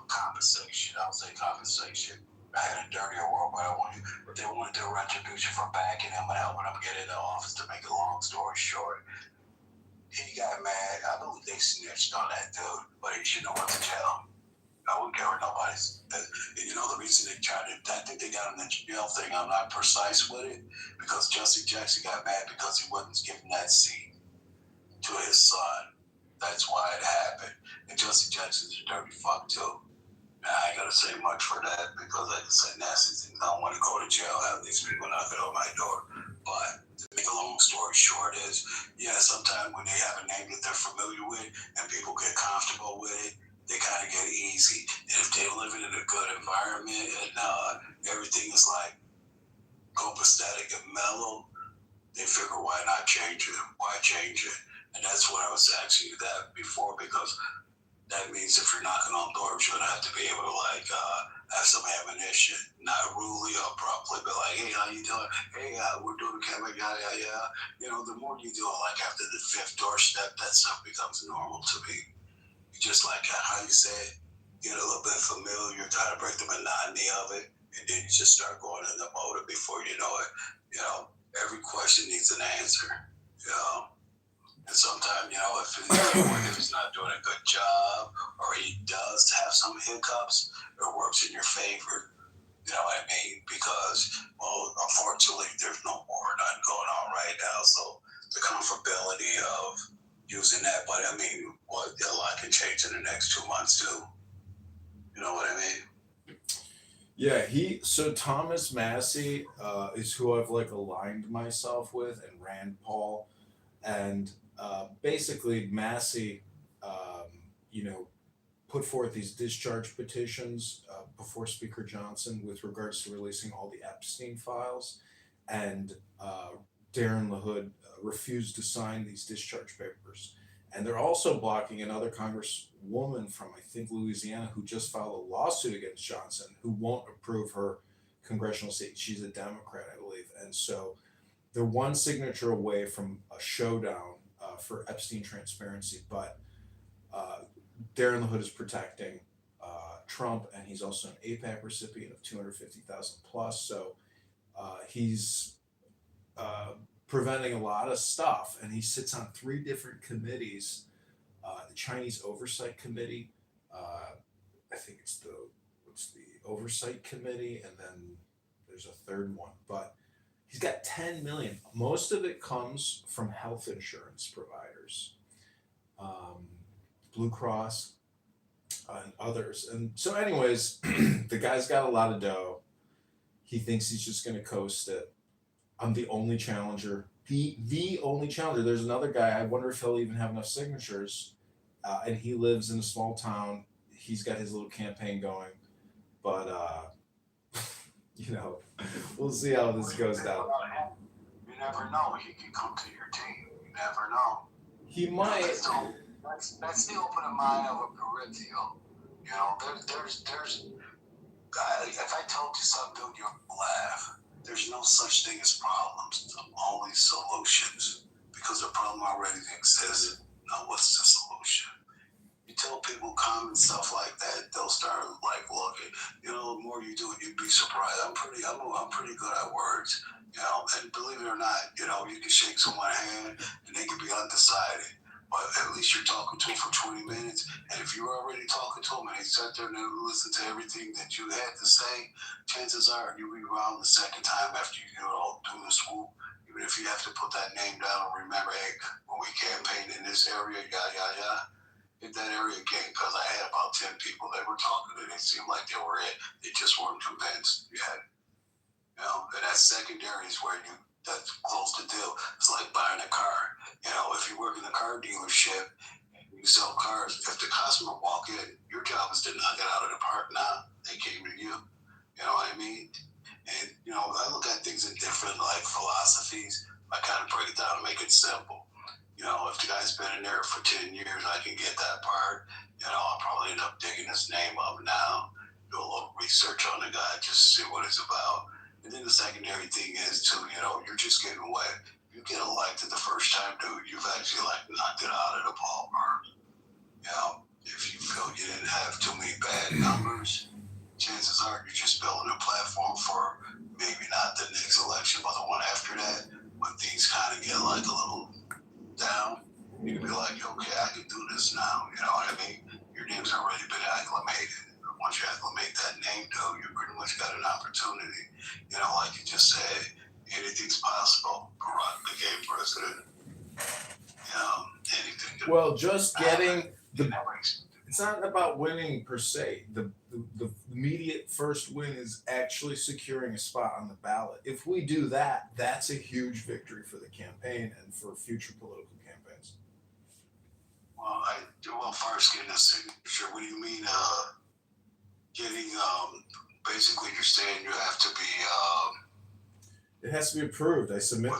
compensation. I would say compensation. I had a dirtier world, but they wanted their retribution for backing him and helping him get into office. To make a long story short, he got mad. I believe they snitched on that dude, but he should have went to jail. I wouldn't care what nobody's. You know, the reason they tried it, I think they got him in the jail thing. I'm not precise with it, because Jesse Jackson got mad because he wasn't giving that seat to his son. That's why it happened. And Jesse Jackson's a dirty fuck too. I ain't gonna say much for that, because I can say nasty things. I don't want to go to jail, have these people knocking on my door. But to make a long story short is, yeah, sometimes when they have a name that they're familiar with and people get comfortable with it, they kind of get easy. And if they're living in a good environment and everything is like copacetic and mellow, they figure, why not change it? Why change it? And that's what I was asking you that before, because that means if you're knocking on doors, you're gonna have to be able to like have some ammunition, not rudely or abruptly, but like, hey, how you doing? Hey, we're doing a camera, yeah. You know, the more you do it, like after the 5th doorstep, that stuff becomes normal to me. You just like how you say it, get a little bit familiar, try to break the monotony of it, and then you just start going in the motor before you know it. You know, every question needs an answer. You know. And sometimes, you know, if he's not doing a good job, or he does have some hiccups, it works in your favor. You know what I mean? Because, well, unfortunately, there's no war, nothing going on right now. So the comfortability of using that, but I mean, what a lot can change in the next 2 months too. You know what I mean? Yeah, so Thomas Massey is who I've like aligned myself with, and Rand Paul, and basically Massey, you know, put forth these discharge petitions before Speaker Johnson with regards to releasing all the Epstein files, and Darren LaHood refused to sign these discharge papers. And they're also blocking another congresswoman from, I think, Louisiana, who just filed a lawsuit against Johnson, who won't approve her congressional seat. She's a Democrat, I believe. And so they're one signature away from a showdown for Epstein transparency. But Darren LaHood is protecting Trump, and he's also an APAC recipient of 250,000 plus. So he's preventing a lot of stuff, and he sits on 3 different committees. The Chinese Oversight Committee, I think it's the Oversight Committee, and then there's a third one. But he's got 10 million. Most of it comes from health insurance providers, Blue Cross, and others. And so, anyways, the guy's got a lot of dough. He thinks he's just going to coast it. I'm the only challenger. The only challenger. There's another guy. I wonder if he'll even have enough signatures. And he lives in a small town. He's got his little campaign going. But, you know, we'll see how this goes down. You never know. He can come to your team. You never know. He might. That's the opening mind of a peripheral. You know, there's if I told you something, dude, you'll laugh. There's no such thing as problems, only solutions. Because the problem already exists. Now, what's the solution? You tell people common stuff like that, they'll start like looking. You know, the more you do it, you'd be surprised. I'm pretty good at words. You know, and believe it or not, you know, you can shake someone's hand and they can be undecided. But at least you're talking to them for 20 minutes. And if you're already talking to them and they sat there and they listen to everything that you had to say, chances are you'll be around the second time after you get all do the swoop. Even if you have to put that name down and remember, hey, when we campaigned in this area, hit that area again, because I had about 10 people that were talking and it seemed like they were it. They just weren't convinced. You know, and that secondary is where that's close the deal. It's like buying a car. You know, if you work in a car dealership and you sell cars, if the customer walk in, your job is to knock it out of the park now. They came to you. You know what I mean? And, you know, I look at things in different, like, philosophies. I kind of break it down and make it simple. You know, if the guy's been in there for 10 years, I can get that part. You know, I'll probably end up digging his name up now, do a little research on the guy, just see what it's about. And then the secondary thing is, too, you know, you're just getting away. You get elected the first time, dude, you've actually, like, knocked it out of the ballpark. You know, if you feel you didn't have too many bad numbers, chances are you're just building a platform for maybe not the next election, but the one after that, when things kind of get, like, a little down, you can be like, okay, I can do this now. You know what I mean? Your name's already been acclimated. Once you acclimate that name, though, you pretty much got an opportunity. You know, like you just said, anything's possible. Barack became president. You know, anything. Well, just getting the. It's not about winning per se. The immediate first win is actually securing a spot on the ballot. If we do that, that's a huge victory for the campaign and for future political campaigns. Well, first getting a signature. What do you mean? Getting basically, you're saying you have to be. It has to be approved. I submit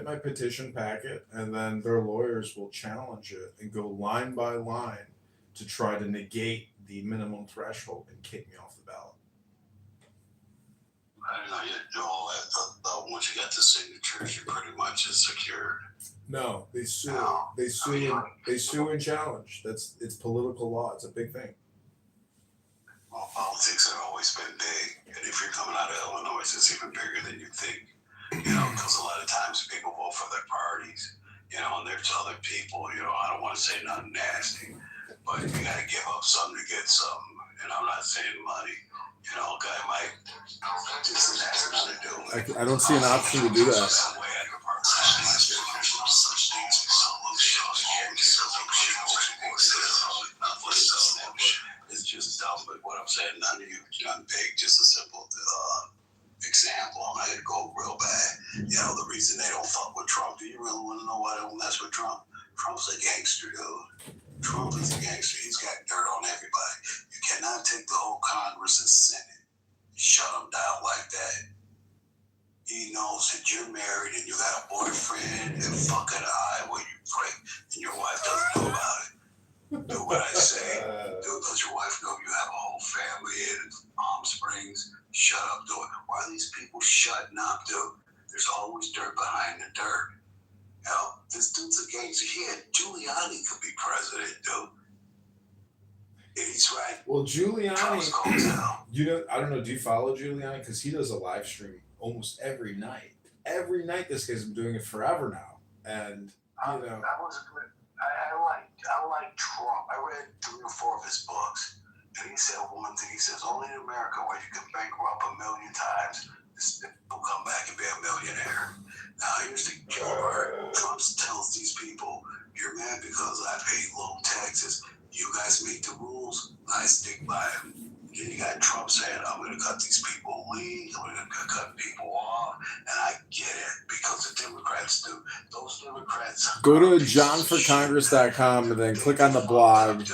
my petition packet, and then their lawyers will challenge it and go line by line to try to negate the minimum threshold and kick me off the ballot. I don't know. You do all that. Once you got the signatures, you're pretty much secured. No, they sue. No. They sue and challenge. It's political law. It's a big thing. Well, politics have always been big, and if you're coming out of Illinois, it's even bigger than you think. You know, because a lot of times people vote for their parties. You know, and they're telling people, you know, I don't want to say nothing nasty, but you got to give up something to get something. And I'm not saying money. You know, a guy might just ask nothing to do. I don't see an option to do that. It's just dumb, but what I'm saying, none of you, none big, just a simple example. I'm gonna go real bad. You know, the reason they don't fuck with Trump, do you really want to know why they don't mess with Trump? Trump's a gangster, dude. Trump is a gangster. He's got dirt on everybody. You cannot take the whole Congress and Senate, shut them down like that. He knows that you're married and you got a boyfriend and fucking eye where you pray and your wife doesn't know about it. Do what I say. Do does your wife know you have a whole family in Palm Springs? Shut up, dude. Why are these people shutting up, dude? There's always dirt behind the dirt. You know, this dude's a gangster. Giuliani could be president, dude. And he's right. Well, Giuliani, you know, I don't know. Do you follow Giuliani? Because he does a live stream almost every night. Every night, this guy's been doing it forever now, and you know. I like Trump. I read 3 or 4 of his books, and he said one thing. He says, only in America where you can bankrupt 1,000,000 times, will come back and be a millionaire. Now, here's the killer part. Trump tells these people, you're mad because I pay low taxes. You guys make the rules, I stick by them. Then you got Trump saying, I'm going to cut these people leave, I'm going to cut people off, and I get it, because the Democrats do. Those Democrats... Go to johnforcongress.com and then click on the blog,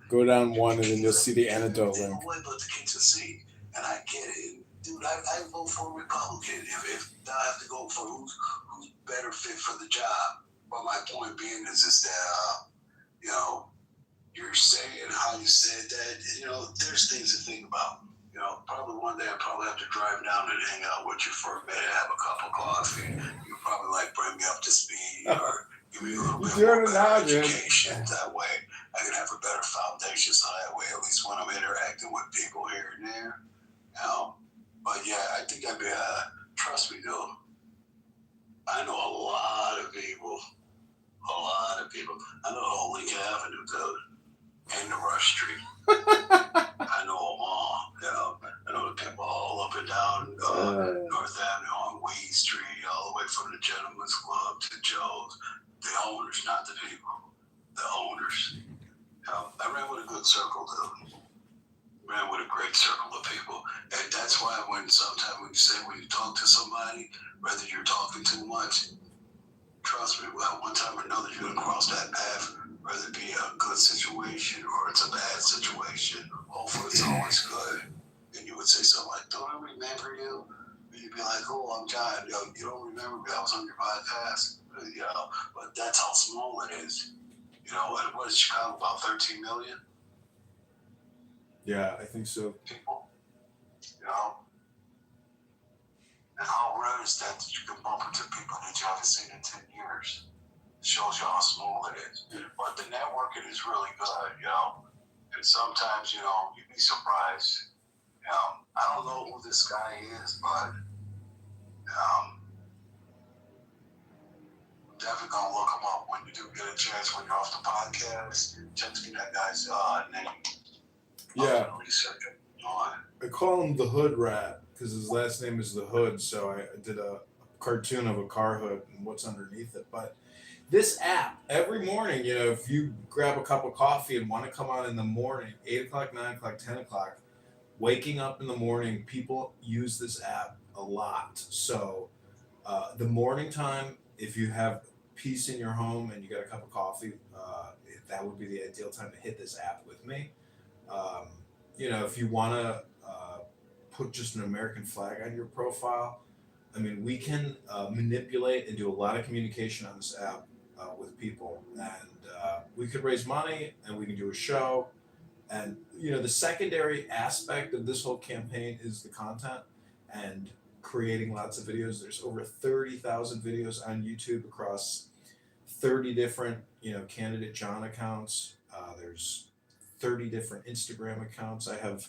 go down one, and then you'll see the antidote link. And I get it. Dude, I vote for a Republican if I have to go for who's better fit for the job. But my point being is that you know, you're saying how you said that, you know, there's things to think about. You know, probably one day I'll probably have to drive down and hang out with you for a minute, have a cup of coffee. You probably like bring me up to speed or give me a little bit more better education. That way I can have a better foundation, so that way at least when I'm interacting with people here and there, you know. But yeah, I think I'd be, trust me, dude, I know a lot of people. A lot of people. I know the whole Lincoln Avenue, dude. And the Rush Street. I know them all. You know, I know the people all up and down North Avenue on Weed Street, all the way from the Gentleman's Club to Joe's. The owners, not the people. The owners. You know, I ran with a good circle, dude. Ran with a great circle of people. And that's why sometimes when you talk to somebody, whether you're talking too much, trust me, well, one time or another, you're going to cross that path, whether it be a good situation or it's a bad situation. Hopefully, it's always good. And you would say something like, "Don't I remember you?" And you'd be like, "Oh, I'm John. You don't remember me? I was on your podcast." You know, but that's how small it is. You know, and what is Chicago, about 13 million Yeah, I think so. people? You know? And how rare is that you can bump into people that you haven't seen in 10 years? It shows you how small it is. But the networking is really good, you know. And sometimes, you know, you'd be surprised. You know, I don't know who this guy is, but definitely gonna look him up when you do get a chance when you're off the podcast. Text me that guy's name. Yeah. Research it on. I call him the Hood Rat because his last name is the Hood. So I did a cartoon of a car hood and what's underneath it. But this app, every morning, you know, if you grab a cup of coffee and want to come on in the morning, 8 o'clock, 9 o'clock, 10 o'clock, waking up in the morning, people use this app a lot. So the morning time, if you have peace in your home and you got a cup of coffee, that would be the ideal time to hit this app with me. Um, you know, if you want to put just an American flag on your profile, I mean, we can manipulate and do a lot of communication on this app with people, and we could raise money, and we can do a show. And you know, the secondary aspect of this whole campaign is the content and creating lots of videos. There's over 30,000 videos on YouTube across 30 different, you know, candidate John accounts. There's 30 different Instagram accounts. I have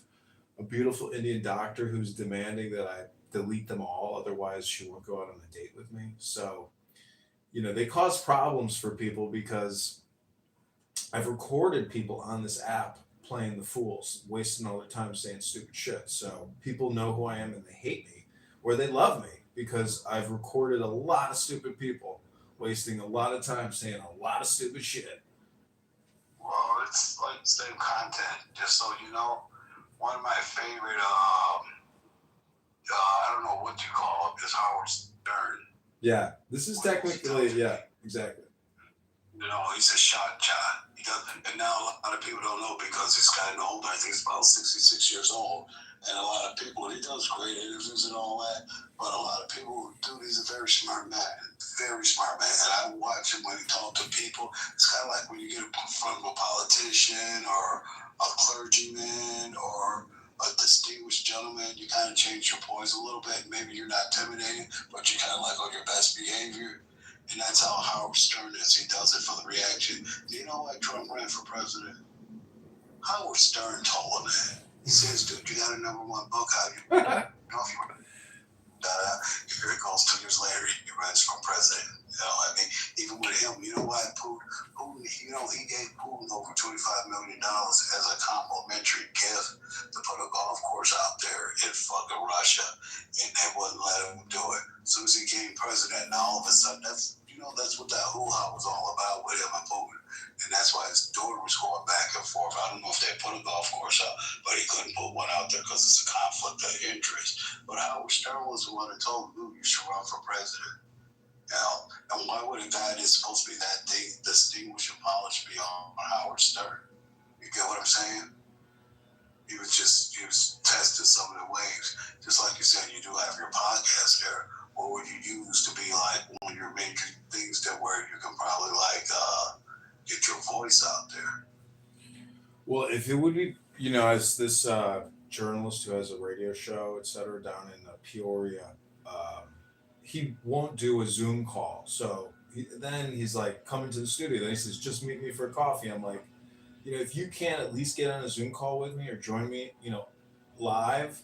a beautiful Indian doctor who's demanding that I delete them all, otherwise she won't go out on a date with me. So, you know, they cause problems for people because I've recorded people on this app playing the fools, wasting all their time saying stupid shit. So people know who I am and they hate me or they love me because I've recorded a lot of stupid people wasting a lot of time saying a lot of stupid shit. Well, it's like the same content. Just so you know, one of my favorite, I don't know what you call it, is Howard Stern. Yeah, this is technically, yeah, exactly. You know, he's a shot. He doesn't, and now a lot of people don't know because he's gotten older. I think he's about 66 years old. And a lot of people, he does great interviews and all that. But a lot of people, dude, he's a very smart man. Very smart man. And I watch him when he talks to people. It's kind of like when you get from a politician or a clergyman or a distinguished gentleman, you kind of change your poise a little bit. Maybe you're not intimidating, but you're kind of like on your best behavior. And that's how Howard Stern is. He does it for the reaction. Do you know why Trump ran for president? Howard Stern told him that. He says, "Dude, you got a #1 book out. You know, if you here it goes 2 years later, he runs for president. You know, I mean, even with him, you know why Putin, you know, he gave Putin over $25 million as a complimentary gift to put a golf course out there in fucking Russia, and they wouldn't let him do it. As soon as he became president, now all of a sudden, that's what that hoo-ha was all about with him and Putin. And that's why his daughter was going back and forth. I don't know if they put a golf course out, but he couldn't put one out there because it's a conflict of interest. But Howard Stern was the one that told him, "You should run for president." You know, and why would a guy that's supposed to be that distinguished and polished be on Howard Stern? You get what I'm saying? He was testing some of the waves. Just like you said, you do have your podcast there. What would you use to be like one of your major things that where you can probably like get your voice out there. Well, if it would be, as this journalist who has a radio show, et cetera, down in Peoria, um, he won't do a Zoom call. So then he's like, come into the studio. Then he says, just meet me for coffee. I'm like, if you can't at least get on a Zoom call with me or join me, live,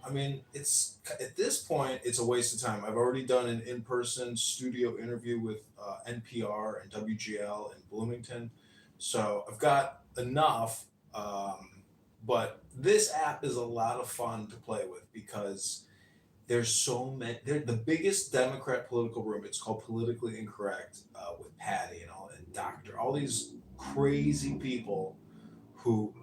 I mean, it's at this point, it's a waste of time. I've already done an in-person studio interview with NPR and WGL in Bloomington, so I've got enough. But this app is a lot of fun to play with because there's so many. They're the biggest Democrat political room. It's called Politically Incorrect with Patty and Doctor. All these crazy people who,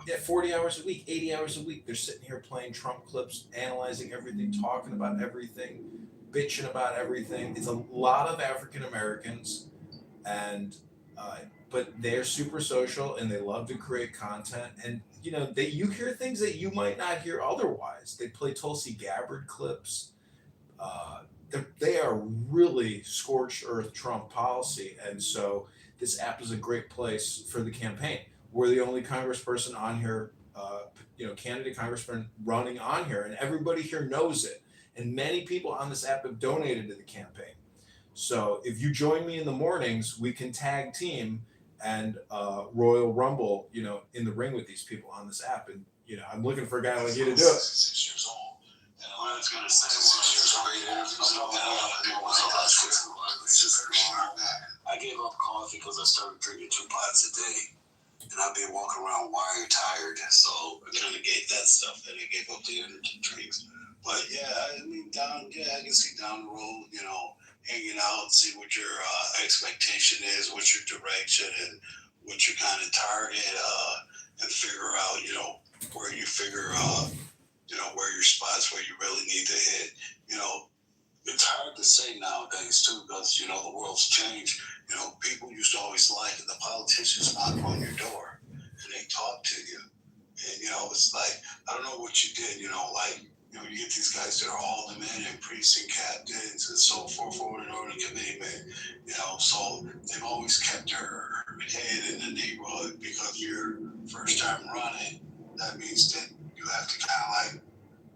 yeah, 40 hours a week, 80 hours a week. They're sitting here playing Trump clips, analyzing everything, talking about everything, bitching about everything. It's a lot of African Americans, and but they're super social and they love to create content. And you hear things that you might not hear otherwise. They play Tulsi Gabbard clips. They are really scorched earth Trump policy, and so this app is a great place for the campaign. We're the only congressperson on here, candidate congressman running on here, and everybody here knows it. And many people on this app have donated to the campaign. So if you join me in the mornings, we can tag team and Royal Rumble, in the ring with these people on this app. And I'm looking for a guy like you to do it. 6 years old. And I was going to say, 6 years old. I gave up coffee because I started drinking 2 pots a day. And I've been walking around wire tired. So I kind of gave that stuff and I gave up the energy drinks. But yeah, I mean, I can see down the road, hanging out, see what your expectation is, what's your direction, and what your kind of target, and figure out, where you figure, where your spots where you really need to hit. It's hard to say nowadays too, because the world's changed. People used to always like it. The politicians knock on your door and they talk to you, and it's like, I don't know what you did. You get these guys that are aldermen and precinct captains and so forth for an order commitment, so they've always kept their head in the neighborhood because you're first time running. That means that you have to kind of like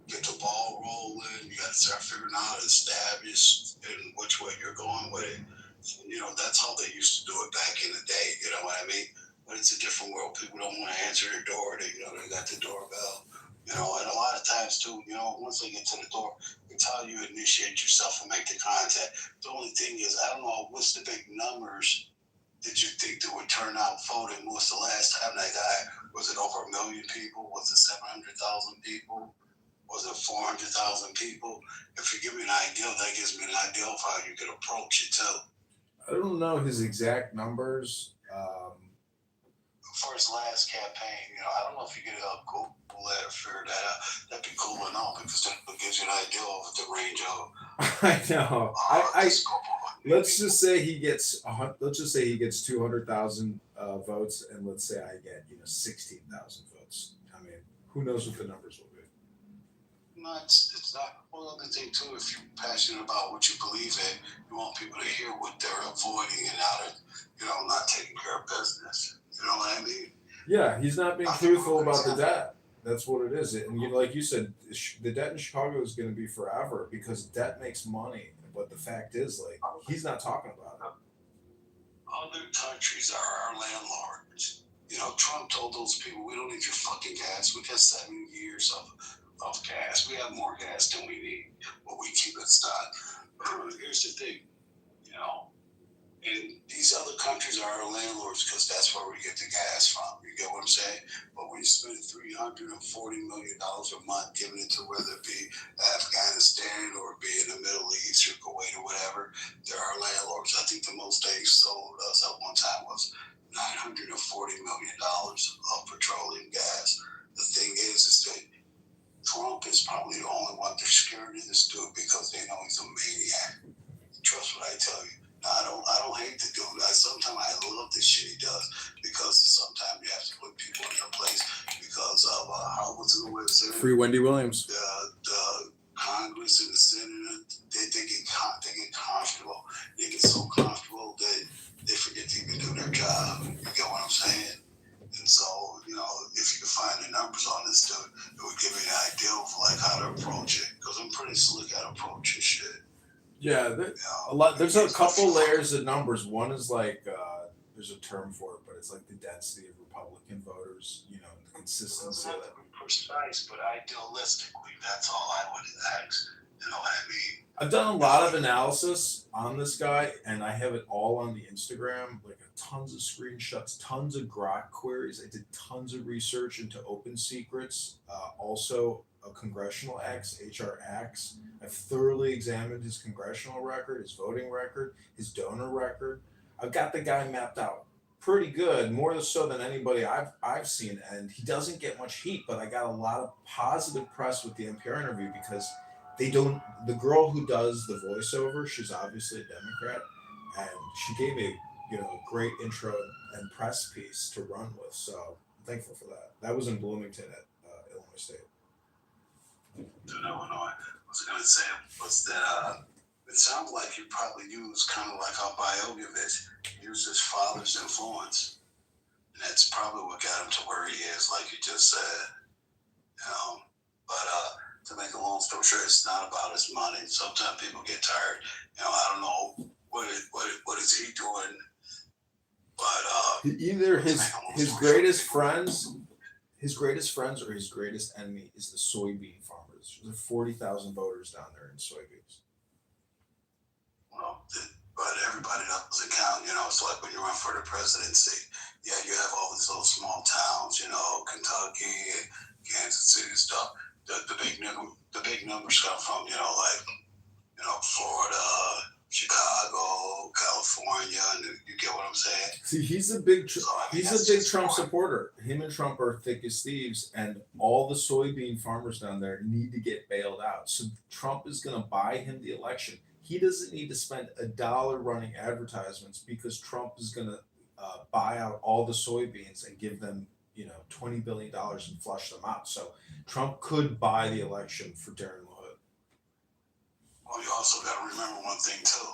get the ball rolling. You got to start figuring out how to establish in which way you're going with it. That's how they used to do it back in the day. You know what I mean? But it's a different world. People don't want to answer their door. They got the doorbell. And a lot of times too, once they get to the door, it's how you initiate yourself and make the contact. The only thing is, I don't know what's the big numbers that you think that would turn out voting. Was the last time that guy? Was it over 1 million people? Was it 700,000 people? Was it 400,000 people? If you give me an idea, that gives me an idea of how you could approach it too. I don't know his exact numbers. For his last campaign, I don't know if you get a Google that or figure that out. That'd be cool enough because that gives you an idea of the range of. I know. Let's just say he gets 200,000 votes, and let's say I get 16,000 votes. I mean, who knows what the numbers will be? No, it's not. Well, the other thing too, if you're passionate about what you believe in, you want people to hear what they're avoiding and not taking care of business. You know what I mean? Yeah, he's not being truthful about the debt. That's what it is. And like you said, the debt in Chicago is going to be forever because debt makes money. But the fact is, he's not talking about it. Other countries are our landlords. Trump told those people, we don't need your fucking gas. We got 7 years of gas. We have more gas than we need, but we keep it stocked. Here's the thing, and these other countries are our landlords because that's where we get the gas from. You get what I'm saying? But when you spend $340 million a month giving it to whether it be Afghanistan or be in the Middle East or Kuwait or whatever, they're our landlords. I think the most they sold us at one time was $940 million of petroleum gas. The thing is that Trump is probably the only one they're scared of this dude because they know he's a maniac. Trust what I tell you. I don't hate the dude. Sometimes I love the shit he does because sometimes you have to put people in their place because of how what's the way of saying Free Wendy Williams. The Congress and the Senate, they get comfortable. They get so comfortable that they forget to their job. You get what I'm saying? And so, you know, if you can find the numbers on this dude, it would give me an idea of like how to approach it. Because I'm pretty slick at approaching shit. Yeah, You know? a lot. There's a couple layers of numbers. One is like there's a term for it, but it's like the density of Republican voters. You know, the It consistency doesn't of have that. to be precise, but idealistically, that's all I would ask. You know what I mean? I've done a lot of analysis on this guy, and I have it all on the Instagram, like tons of screenshots, tons of Grok queries. I did tons of research into open secrets, also a congressional acts, HR acts. I've thoroughly examined his congressional record, his voting record, his donor record. I've got the guy mapped out pretty good, more so than anybody I've seen, and he doesn't get much heat. But I got a lot of positive press with the NPR interview because they don't. The girl who does the voiceover, she's obviously a Democrat, and she gave me a great intro and press piece to run with. So I'm thankful for that. That was in Bloomington at Illinois State. In Illinois. What I was gonna say was that it sounds like you probably use kind of like how Biogovich used his father's influence, and that's probably what got him to where he is, like you just said. You know, but to make a long story short, it's not about his money. Sometimes people get tired. You know, I don't know what is he doing, but Either his greatest friends, or his greatest enemy is the soybean farmers. There's 40,000 voters down there in soybeans. well, but everybody doesn't count. You know, it's like when you run for the presidency. Yeah, you have all these little small towns. You know, Kentucky, Kansas City stuff. The big numbers come from Florida, Chicago, California, and you get what I'm saying. See, he's a big So, I mean, he's that's a big just Trump one. supporter. Him and Trump are thick as thieves, and all the soybean farmers down there need to get bailed out. So Trump is going to buy him the election. He doesn't need to spend $1 running advertisements because Trump is going to buy out all the soybeans and give them $20 billion and flush them out. So Trump could buy the election for Darren LaHood. Well, you also got to remember one thing too.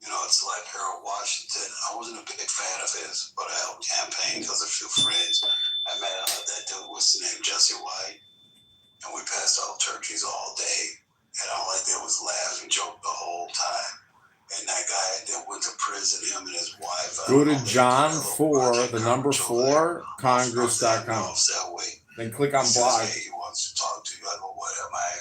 You know, it's like Harold Washington. I wasn't a big fan of his, but I helped campaign because a few friends. I met that dude, what's the name, Jesse White, and we passed out turkeys all day. And all I did was laugh and joke the whole time. And that guy that went to prison, him and his wife. Go to John 4, the number 4, Congress.com. Then click on blog. He wants to talk to you. I go, what am I?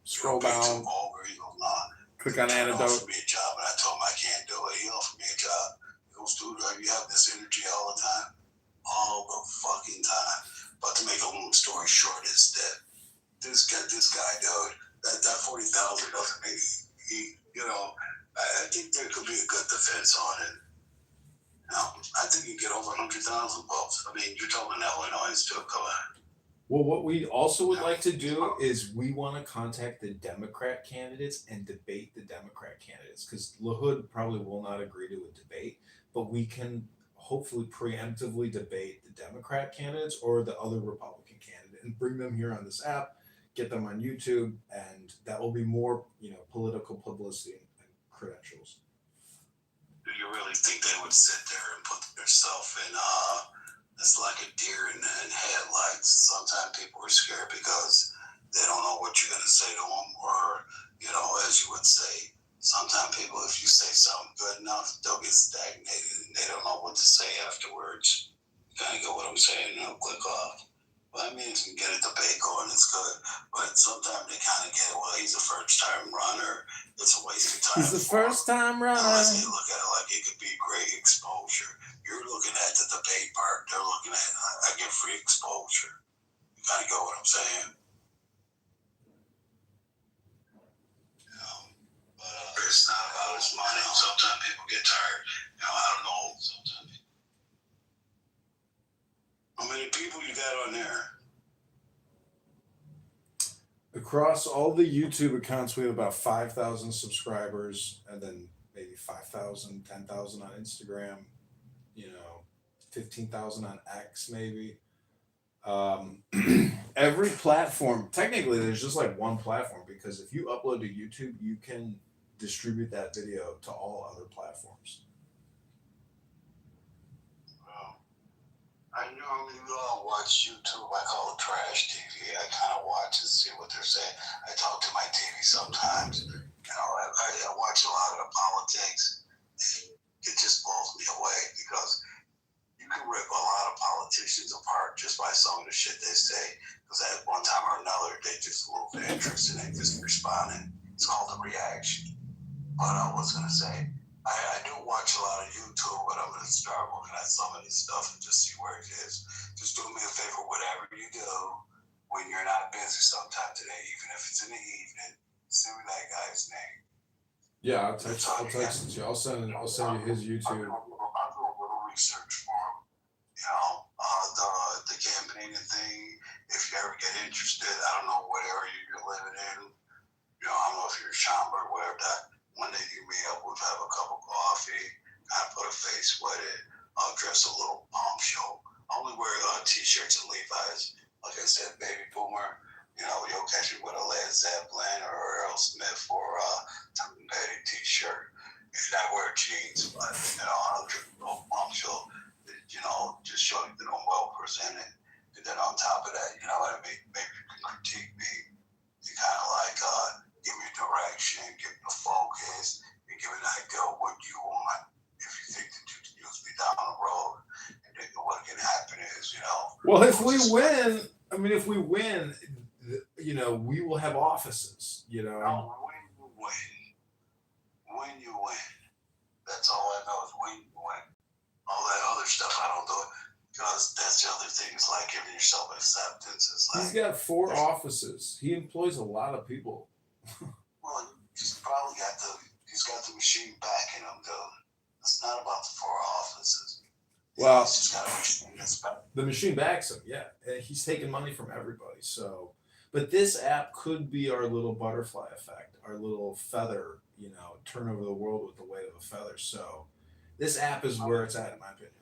Scroll down. He goes, nah. Click on He antidote. offered me a job, and I told him I can't do it. He offered me a job. He goes, dude, you have this energy all the time? All the fucking time. But to make a long story short is that this guy, dude, that 40,000 doesn't mean I think there could be a good defense on it. I think you get over 100,000 votes. I mean, you're talking Illinois too. Come on. Well, what we also would like to do is we want to contact the Democrat candidates and debate the Democrat candidates because LaHood probably will not agree to a debate, but we can hopefully preemptively debate the Democrat candidates or the other Republican candidate and bring them here on this app, get them on YouTube, and that will be more, political publicity and credentials. Do you really think they would sit there and put themselves in it's like a deer in headlights? Sometimes people are scared because they don't know what you're going to say to them, or as you would say, sometimes people, if you say something good enough, they'll get stagnated and they don't know what to say afterwards. You kind of get what I'm saying? Click off. Well, I mean, if you can get a debate going, it's good. But sometimes they kind of get, well, he's a first-time runner. It's a waste of time. He's the first-time runner. Unless they look at it like it could be great exposure. You're looking at the debate part. They're looking at, I get free exposure. You kind of get what I'm saying? But it's not about his money. Sometimes people get tired. I don't know. Sometimes. How many people you got on there? Across all the YouTube accounts, we have about 5,000 subscribers, and then maybe 5,000, 10,000 on Instagram, 15,000 on X, maybe. Every platform, technically, there's just like one platform because if you upload to YouTube, you can distribute that video to all other platforms. I normally watch YouTube. I call it trash TV. I kind of watch and see what they're saying. I talk to my TV sometimes. I watch a lot of the politics. And it just blows me away because you can rip a lot of politicians apart just by some of the shit they say. Because at one time or another, they just lose interest and they just respond. It's called a reaction. But I was going to say, I do watch a lot of YouTube, but I'm going to start looking at some of this stuff and just see where it is. Just do me a favor, whatever you do, when you're not busy sometime today, even if it's in the evening, send me that guy's name. Yeah, I'll text it to you. I'll send you his YouTube. I'll do a little research for him. The campaigning thing, if you ever get interested, I don't know what area you're living in. I don't know if you're in Schaumburg, whatever that. One day you meet up, we'll have a cup of coffee, kind of put a face with it. I'll dress a little punk show. I only wear t-shirts and Levi's. Like I said, baby boomer. You'll catch me with a Led Zeppelin or Aerosmith or a Tom Petty t-shirt. And I wear jeans, but I don't dress a little punk show. Just show you that I'm well presented. And then on top of that, you know what I mean? Maybe you can critique me. You kind of like give me direction, give me a focus, and give me an idea of what you want. If you think that you can use me down the road, and then what can happen is, Well, if we win, if we win, we will have offices. When you win, that's all I know is when you win. All that other stuff, I don't do it because that's the other thing. It's like giving yourself acceptance. It's like He's got 4 offices. He employs a lot of people. Well, he's got the machine backing him, though. It's not about the 4 offices. Well, he's just got a machine that's back. The machine backs him, yeah. And he's taking money from everybody. So, but this app could be our little butterfly effect, our little feather, turn over the world with the weight of a feather. So, this app is where it's at, in my opinion.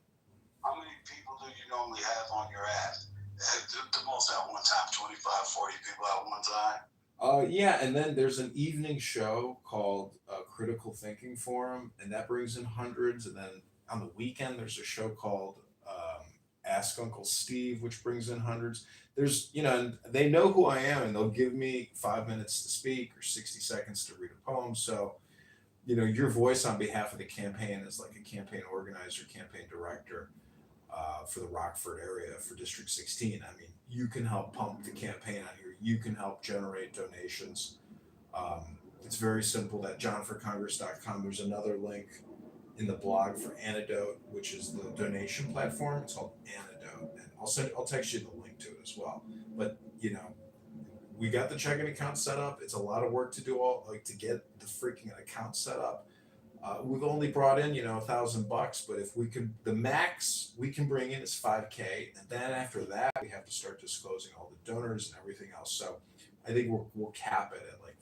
How many people do you normally have on your app? The most at one time, 25, 40 people at one time? Yeah, and then there's an evening show called Critical Thinking Forum, and that brings in hundreds. And then on the weekend, there's a show called Ask Uncle Steve, which brings in hundreds. There's, and they know who I am, and they'll give me 5 minutes to speak or 60 seconds to read a poem. So, your voice on behalf of the campaign is like a campaign organizer, campaign director for the Rockford area for District 16. You can help pump the campaign on here. You can help generate donations. It's very simple. That johnforcongress.com. There's another link in the blog for Antidote, which is the donation platform. It's called Antidote, and I'll text you the link to it as well. But we got the checking account set up. It's a lot of work to do to get the freaking account set up. We've only brought in $1,000, but if we could, the max we can bring in is $5,000, and then after that we have to start disclosing all the donors and everything else. So I think we'll cap it at like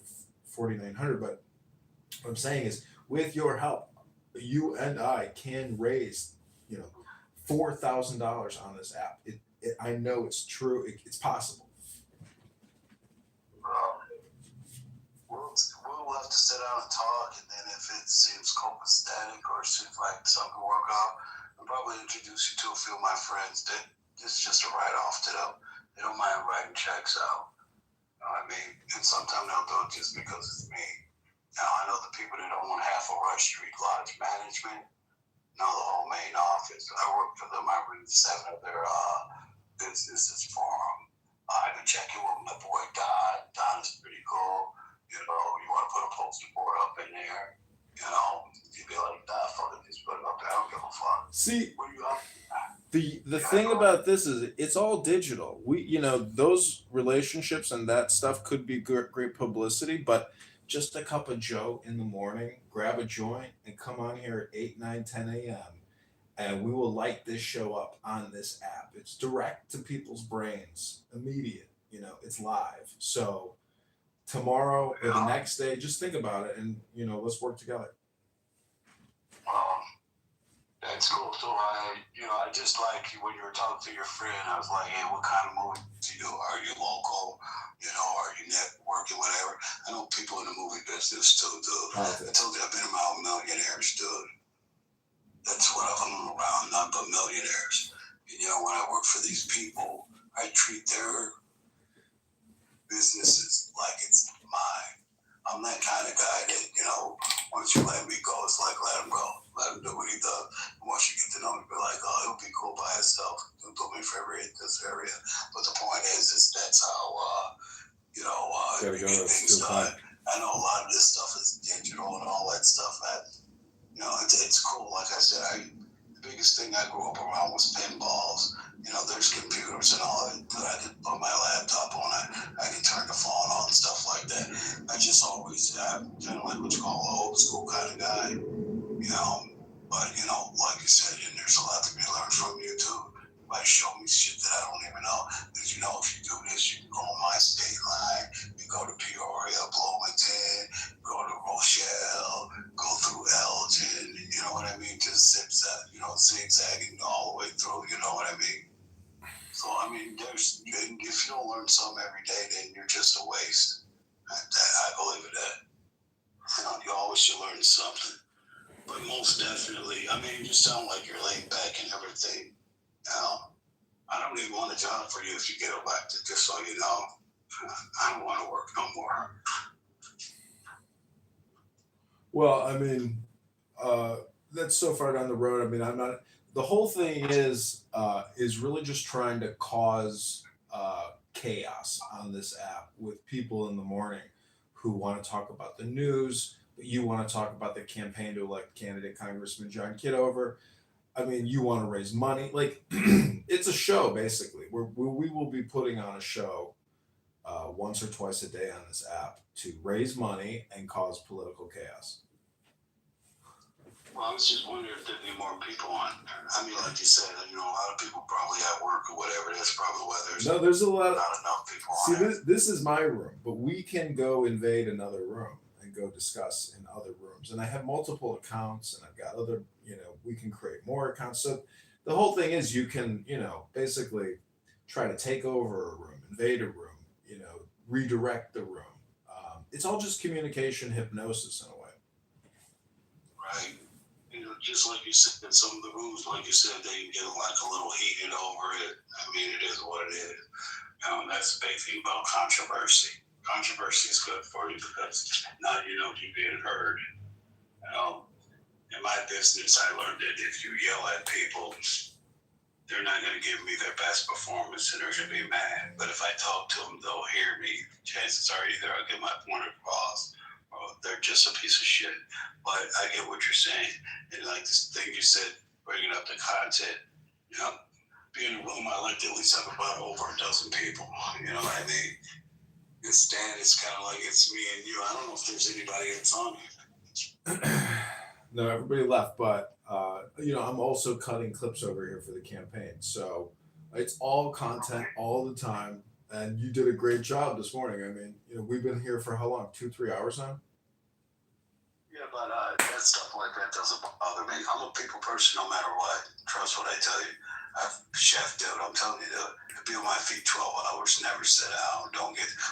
4,900. But what I'm saying is, with your help, you and I can raise $4,000 on this app. I know it's true. It's possible. We'll have to sit down and talk, and then if it seems copacetic or seems like something will work out, I'll probably introduce you to a few of my friends. This is just a write-off to them. They don't mind writing checks out. And sometimes they'll do it just because it's me. Now, I know the people that don't want half a Rush Street Lodge management, the whole main office. I work for them. I read 7 of their businesses for them. I've been checking with my boy Don. Don is pretty cool. You want to put a poster board up in there. You'd be like, nah, fuck it, just put it up there. I don't give a fuck. See, what are you up the thing about this is it's all digital. Those relationships and that stuff could be great publicity, but just a cup of Joe in the morning, grab a joint, and come on here at 8, 9, 10 a.m. And we will light this show up on this app. It's direct to people's brains, immediate. It's live. So tomorrow or the next day, just think about it, and let's work together. That's cool. So I just like when you were talking to your friend, I was like, hey, what kind of movies do you do? Are you local? Are you networking, whatever? I know people in the movie business too, dude. I told you I've been around millionaires, dude. That's what I'm around, not but millionaires. And when I work for these people, I treat their businesses like it's mine. I'm that kind of guy that, once you let me go, it's like let him go. Let him do what he does. And once you get to know him, be like, oh, he'll be cool by himself. He'll do me a favor in this area. But the point is that's how, Gotta you go, get that's things too done. high. I know a lot of this stuff is digital and all that stuff. That, it's cool. Like I said, the biggest thing I grew up around was pinballs. There's computers and all that I could put my laptop on. I can turn the phone on and stuff like that. I just always, kind of like what you call an old school kind of guy, But, like you said, and there's a lot to be learned from YouTube. Might show me shit that I don't even know. Because, if you do this, you can go on my state line, you go to Peoria, Bloomington, go to Rochelle, go through Elgin, you know what I mean? Just zigzagging all the way through, you know what I mean? So, if you don't learn something every day, then you're just a waste. I believe in that. You always should learn something. But most definitely, you sound like you're laid back and everything. I don't even want a job for you if you get elected, just so you know. I don't want to work no more. Well, that's so far down the road. I'm not. The whole thing is really just trying to cause chaos on this app with people in the morning who want to talk about the news, but you want to talk about the campaign to elect candidate Congressman John Kitover. You want to raise money. Like, it's a show, basically. We will be putting on a show once or twice a day on this app to raise money and cause political chaos. Well, I was just wondering if there'd be more people on there. Like you said, a lot of people probably at work or whatever. That's probably why there's a lot. Not enough people See, on there. this is my room, but we can go invade another room and go discuss in other rooms. And I have multiple accounts, and I've got other, we can create more accounts. So the whole thing is you can, basically try to take over a room, invade a room, redirect the room. It's all just communication hypnosis in a way. Right. Just like you said, some of the rooms, like you said, they get like a little heated over it. It is what it is. That's the big thing about controversy. Controversy is good for you because now you're being heard. In my business, I learned that if you yell at people, they're not going to give me their best performance and they're going to be mad. But if I talk to them, they'll hear me. Chances are either I'll get my point across or they're just a piece of shit. But I get what you're saying. And like this thing you said, bringing up the content, being in a room, I like to at least have about over a dozen people. You know what I mean? Instead, it's kind of like it's me and you. I don't know if there's anybody that's on here. No, everybody left, but I'm also cutting clips over here for the campaign. So it's all content all the time. And you did a great job this morning. We've been here for how long? 2-3 hours now? Yeah, but that stuff like that doesn't bother me. I'm a people person no matter what. Trust what I tell you. Chef, dude, I'm telling you, dude, be on my feet 12 hours, never sit down.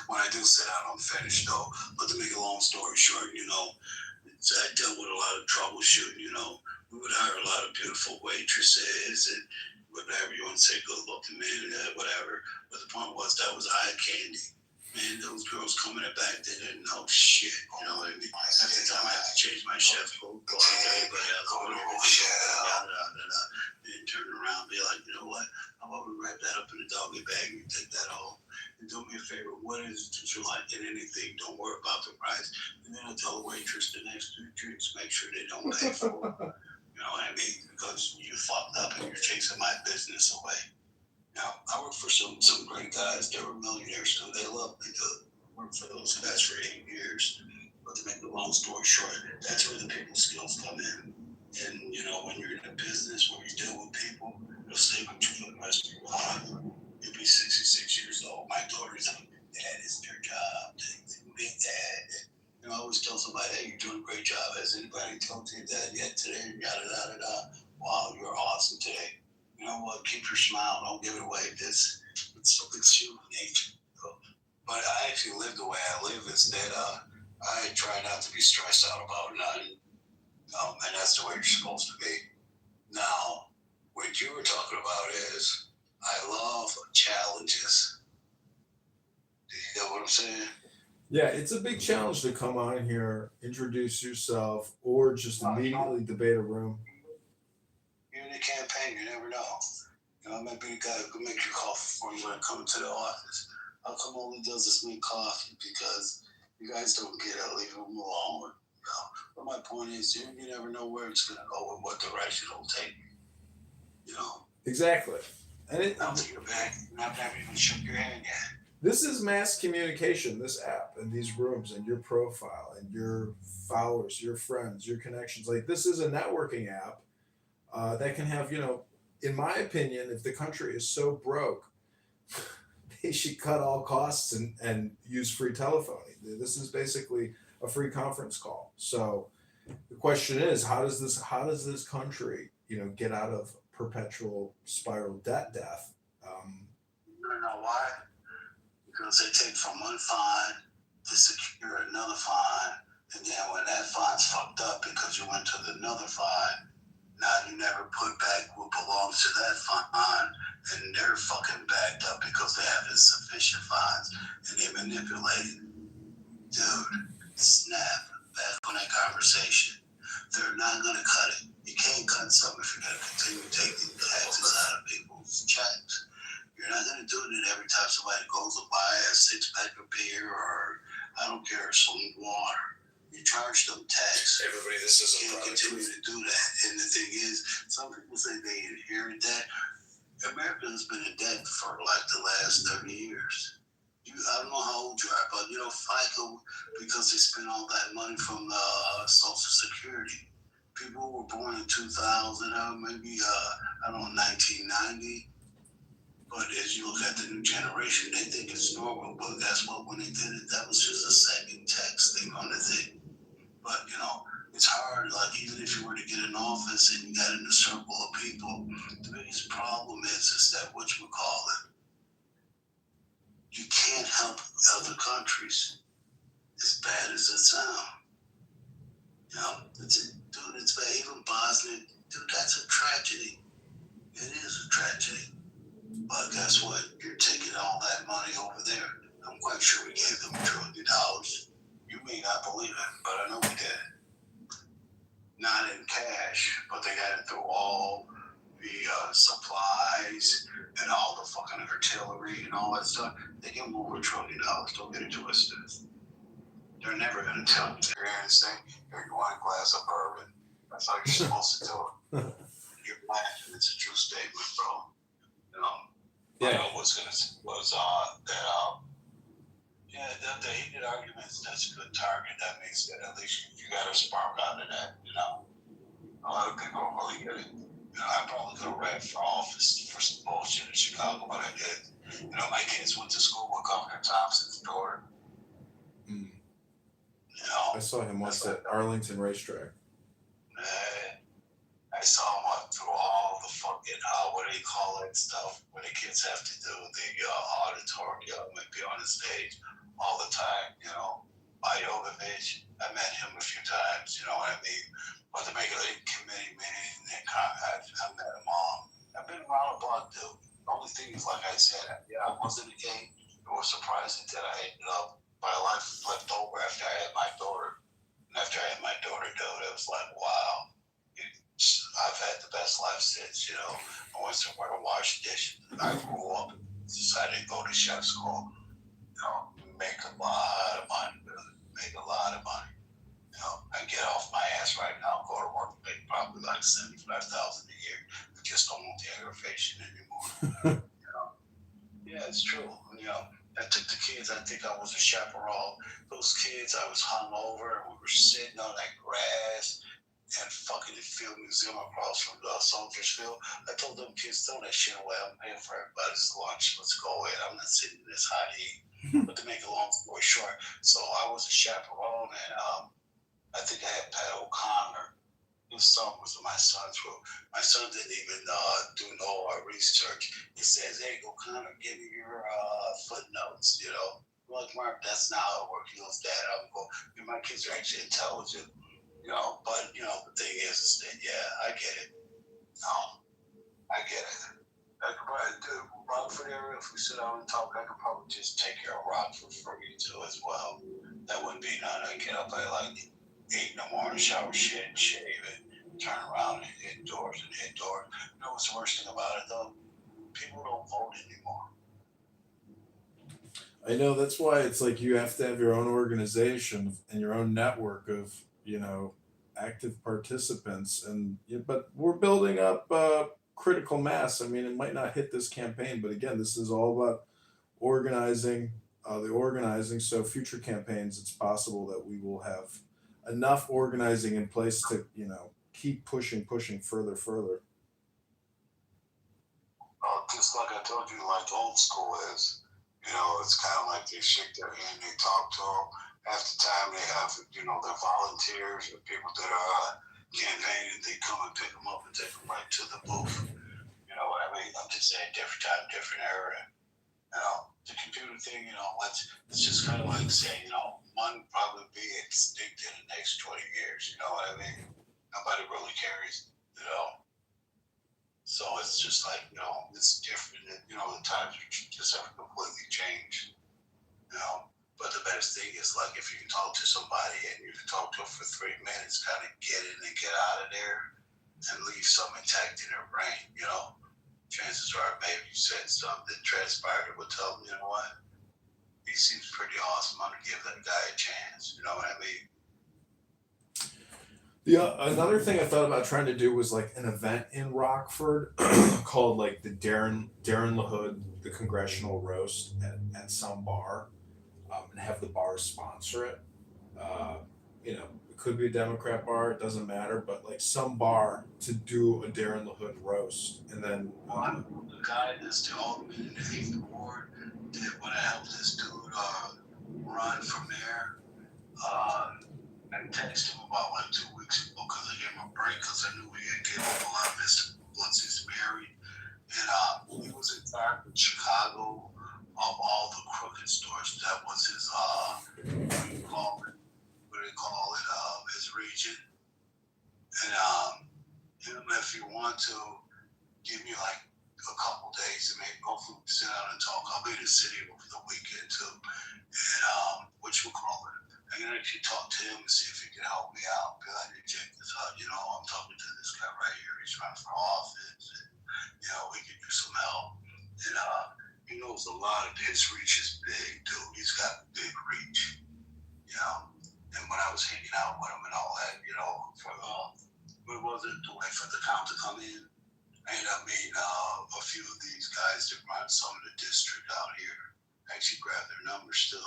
When I do sit down, I'm finished though. But to make a long story short, I dealt with a lot of troubleshooting, We would hire a lot of beautiful waitresses and whatever you want to say, good looking men, whatever. But the point was that was eye candy. Man, those girls coming back, they didn't know shit. You know what I mean? Every time I have to change my chef code, go to everybody else, and turn around and be like, you know what? How about we wrap that up in a doggy bag and take that home? And do me a favor, what is it that you like in anything? Don't worry about the price. And then I tell the waitress the next 2 drinks, make sure they don't pay for it. You know what I mean? Because you fucked up and you're chasing my business away. Now, I work for some great guys. They were millionaires too. They loved me to work for those guys for 8 years. But to make the long story short, that's where the people skills come in. And, when you're in a business where you deal with people, it'll stay with you for the rest of your life. You'll be 66 years old. My daughter's like, Dad, it's their job. Big Dad. I always tell somebody, hey, you're doing a great job. Has anybody told you that yet today? Yada, yada, yada. Wow, you're awesome today. You know what? Keep your smile. Don't give it away. It's human nature. But I actually live the way I live is that I try not to be stressed out about nothing. And that's the way you're supposed to be. Now, what you were talking about is I love challenges. Do you get what I'm saying? Yeah, it's a big challenge to come on here, introduce yourself, or just immediately debate a room. You're in the campaign, you never know. You know, maybe the guy who make your coffee for you when come into the office. How come all he does is make coffee? Because you guys don't get it, leave him alone. You know? But my point is, you never know where it's going to go and what direction it'll take. You know, Exactly. And I'll take your back, and I've never even shook your hand yet. this is mass communication, this app and these rooms and your profile and your followers, your friends, your connections. Like this is a networking app that can have, in my opinion, if the country is so broke, they should cut all costs and use free telephony. This is basically a free conference call. So the question is, how does this country, get out of perpetual spiral death? You know why? Because they take from one fine to secure another fine, and then when that fine's fucked up because you went to another fine, now you never put back what belongs to that fine, and they're fucking backed up because they have insufficient fines, and they manipulate it. Dude, snap, back on that conversation. They're not gonna cut it. You can't cut something if you're gonna continue taking taxes out of people's checks. You're not gonna do it every time somebody goes to buy a 6-pack of beer or I don't care, some water. You charge them tax. Everybody, this is You can't continue to do that. And the thing is, some people say they inherit that. America has been in debt for like the last 30 years. I don't know how old you are, but FICA, because they spent all that money from the Social Security. People who were born in 2000, maybe, I don't know, 1990. But as you look at the new generation, they think it's normal. But guess what? When they did it, that was just a second tax thing on the thing. But, it's hard. Like, even if you were to get in office and you got in a circle of people, the biggest problem is that whatchamacallit, you can't help other countries as bad as it sounds. It's bad. Even Bosnia, dude, that's a tragedy. It is a tragedy. But guess what? You're taking all that money over there. I'm quite sure we gave them $1 trillion. You may not believe it, but I know we did. Not in cash, but they got it through all the supplies and all the fucking artillery and all that stuff. They give them over $1 trillion. Don't get it twisted. They're never going to tell you. They're going to say, here, you want a glass of bourbon? That's how you're supposed to do it. You're laughing. It's a true statement, bro. Yeah. The heated arguments, that's a good target. That means that at least you got a spark out of that, A lot of people don't really get it. I probably could have ran for office for some bullshit in Chicago, but I did. My kids went to school with Governor Thompson's daughter. Mm. I saw him once at Arlington Racetrack. I saw him through all the fucking, what do you call that stuff, where the kids have to do the auditorium, maybe on the stage all the time, Biogovich. I met him a few times, you know what I mean? But to make a committee meeting, I met them all. I've been around the block, dude. The only thing is, like I said, I wasn't a game. It was surprising that I ended up, my life flipped over after I had my daughter. And after I had my daughter, dude, it was like, wow. I've had the best life since, I went somewhere to wash dishes. I grew up, decided to go to chef school, make a lot of money, really, make a lot of money. I get off my ass right now, go to work, make probably like $75,000 a year. I just don't want the aggravation anymore. Yeah, it's true. I took the kids, I think I was a chaperone. Those kids, I was hung over, we were sitting on that grass and fucking the Field Museum across from the Soldiers Field. I told them kids, throw that shit away. I'm paying for everybody's lunch. Let's go in. I'm not sitting in this hot heat. But to make a long story short, so I was a chaperone, and I think I had Pat O'Connor. His son was in my son's room. My son didn't even do no research. He says, hey, O'Connor, give me your footnotes, I'm like, Mark, that's not how it works. He goes, Dad, I'm going, my kids are actually intelligent. But the thing is that, yeah, I get it. I get it. I could probably do Rockford area. If we sit down and talk, I could probably just take care of Rockford for you too as well. That wouldn't be none. I get up at like 8 in the morning, shower, shit, shave it, turn around and hit doors and hit doors. You know what's the worst thing about it though? People don't vote anymore. I know, that's why it's like you have to have your own organization and your own network of, active participants, and but we're building up critical mass. I mean, it might not hit this campaign, but again, this is all about organizing, the organizing. So future campaigns, it's possible that we will have enough organizing in place to, keep pushing further. Just like I told you, like old school is, it's kind of like they shake their hand, they talk to them. Half the time they have, their volunteers or people that are campaigning, they come and pick them up and take them right to the booth. You know what I mean? I'm just saying different time, different era. The computer thing, it's just kind of like saying, one probably be extinct in the next 20 years. You know what I mean? Nobody really cares, So it's just like, it's different. The times just have completely changed, But the best thing is like if you can talk to somebody and you can talk to them for 3 minutes, kind of get in and get out of there and leave something intact in their brain, Chances are maybe you said something that transpired that would tell them, you know what? He seems pretty awesome. I'm gonna give that guy a chance. You know what I mean? Yeah, another thing I thought about trying to do was like an event in Rockford called like the Darren LaHood, the Congressional Roast at some bar, and have the bar sponsor it. It could be a Democrat bar, it doesn't matter, but like some bar to do a Darren LaHood roast, and then I know the guy that's the alderman in the 8th Ward that when I helped this dude run for mayor, I texted him about like 2 weeks ago because I gave him a break because I knew he had given up a lot of his once he's married. And he was in charge of Chicago of all the crooked stores. That was his, what do you call it, his region. And if you want to give me like a couple days and maybe hopefully we sit down and talk. I'll be in the city over the weekend too. And which will call it. I can actually talk to him and see if he can help me out. Be like, hey, check this out. I'm talking to this guy right here. He's running for office. And, we can do some help. And he knows a lot of his reach is big, dude. He's got big reach. And when I was hanging out with him and all that, for what was it? To wait for the count to come in. I ended up meeting a few of these guys that run some of the district out here. I actually grabbed their numbers still.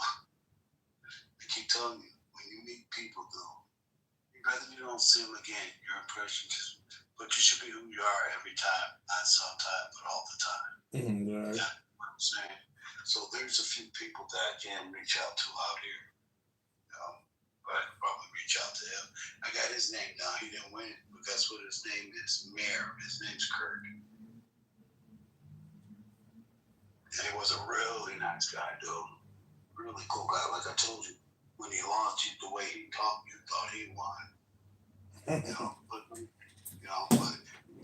I keep telling you, when you meet people, dude, rather you don't see them again, your impression just, but you should be who you are every time, not sometimes, but all the time. right. Yeah, what I'm saying. So there's a few people that I can reach out to out here. But I could probably reach out to him. I got his name now. He didn't win it, but that's what his name is. Mayor. His name's Kurt. And he was a really nice guy, dude. Really cool guy. Like I told you, when he launched it, the way he talked, you thought he won. But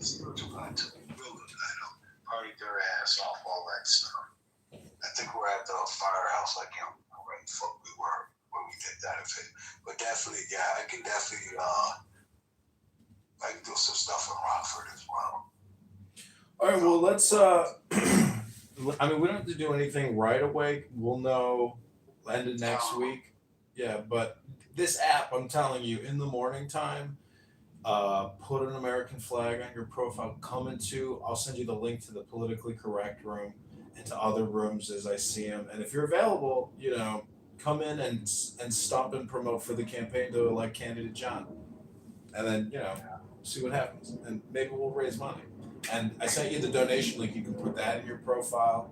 he's a spiritual guy too. Real good guy, though. Partied their ass off, all that stuff. I think we're at the firehouse. I can't remember where the fuck we were when we did that event. But definitely, yeah, I can definitely I can do some stuff in Rockford as well. All right, well, let's. I mean, we don't have to do anything right away. We'll know end of next week. Yeah, but this app, I'm telling you, in the morning time, put an American flag on your profile. Come into. I'll send you the link to the politically correct room and to other rooms as I see them. And if you're available, come in and stomp and promote for the campaign to elect candidate John. And then, see what happens. And maybe we'll raise money. And I sent you the donation link. You can put that in your profile.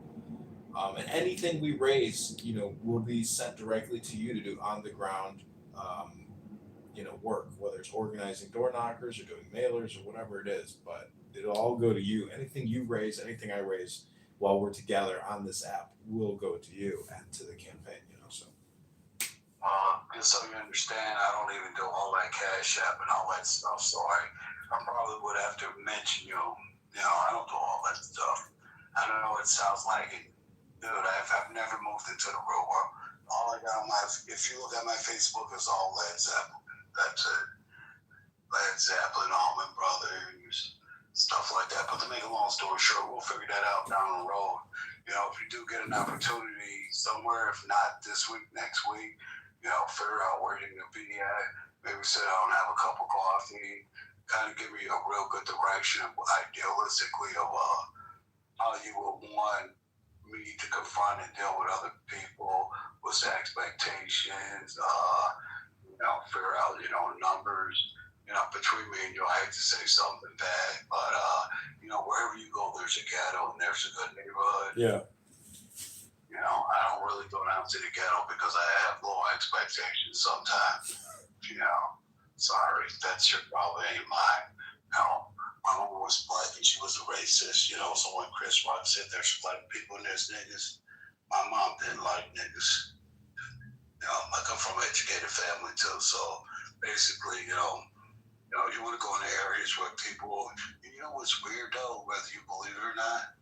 And anything we raise, will be sent directly to you to do on the ground, work, whether it's organizing door knockers or doing mailers or whatever it is. But it'll all go to you. Anything you raise, anything I raise while we're together on this app will go to you and to the campaign, so. Just so you understand, I don't even do all that Cash App and all that stuff. So I probably would have to mention, I don't do all that stuff. I don't know. It sounds like it, dude. I've never moved into the real world. All I got on my, if you look at my Facebook, it's all Led Zeppelin. That's it. Led Zeppelin, Allman Brothers, stuff like that. But to make a long story short, we'll figure that out down the road. You know, if you do get an opportunity somewhere, if not this week, next week, you know, figure out where you're gonna be at. Maybe sit down and have a cup of coffee. Kind of give me a real good direction, idealistically, of how you would want me to confront and deal with other people, what's the expectations, you know, figure out, you know, numbers. You know, between me and you, I hate to say something bad, but you know, wherever you go, there's a ghetto and there's a good neighborhood. Yeah. You know, I don't really go down to the ghetto because I have low expectations sometimes. You know, sorry, that's your problem, ain't mine. You know, my mama was black and she was a racist. You know, so when Chris Rock said there's black people and there's niggas, my mom didn't like niggas. You know, I come from an educated family too, so basically, you know, you want to go into areas where people, you know what's weird though, whether you believe it or not,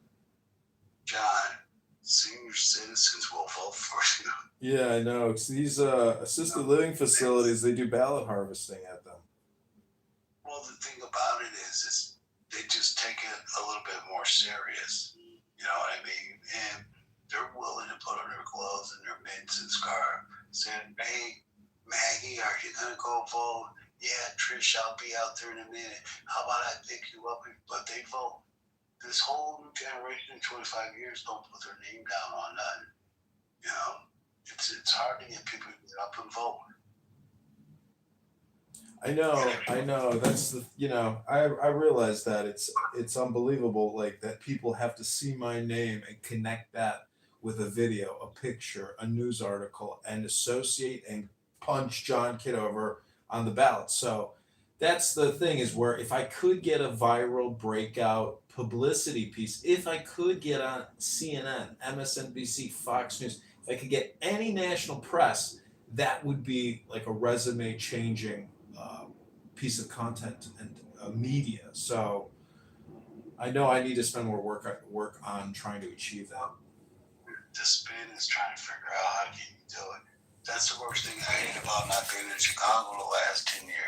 John, senior citizens will vote for you. Yeah, I know. It's these assisted living facilities, they do ballot harvesting at them. Well, the thing about it is they just take it a little bit more serious. You know what I mean? And they're willing to put on their gloves and their mitts and scarf, saying, "Hey, Maggie, are you gonna go vote? Yeah, Trish, I'll be out there in a minute. How about I pick you up?" But they vote. This whole new generation in 25 years don't put their name down on nothing. You know, it's hard to get people to get up and vote. I know. That's the, you know, I realize that it's unbelievable, like that people have to see my name and connect that with a video, a picture, a news article, and associate and punch John Kitover on the ballot. So that's the thing, is where if I could get a viral breakout publicity piece, if I could get on CNN, MSNBC, Fox News, if I could get any national press, that would be like a resume changing piece of content and media. So I know I need to spend more work on trying to achieve that. The spin is trying to figure out how can you do it. That's the worst thing I hate about not being in Chicago the last 10 years.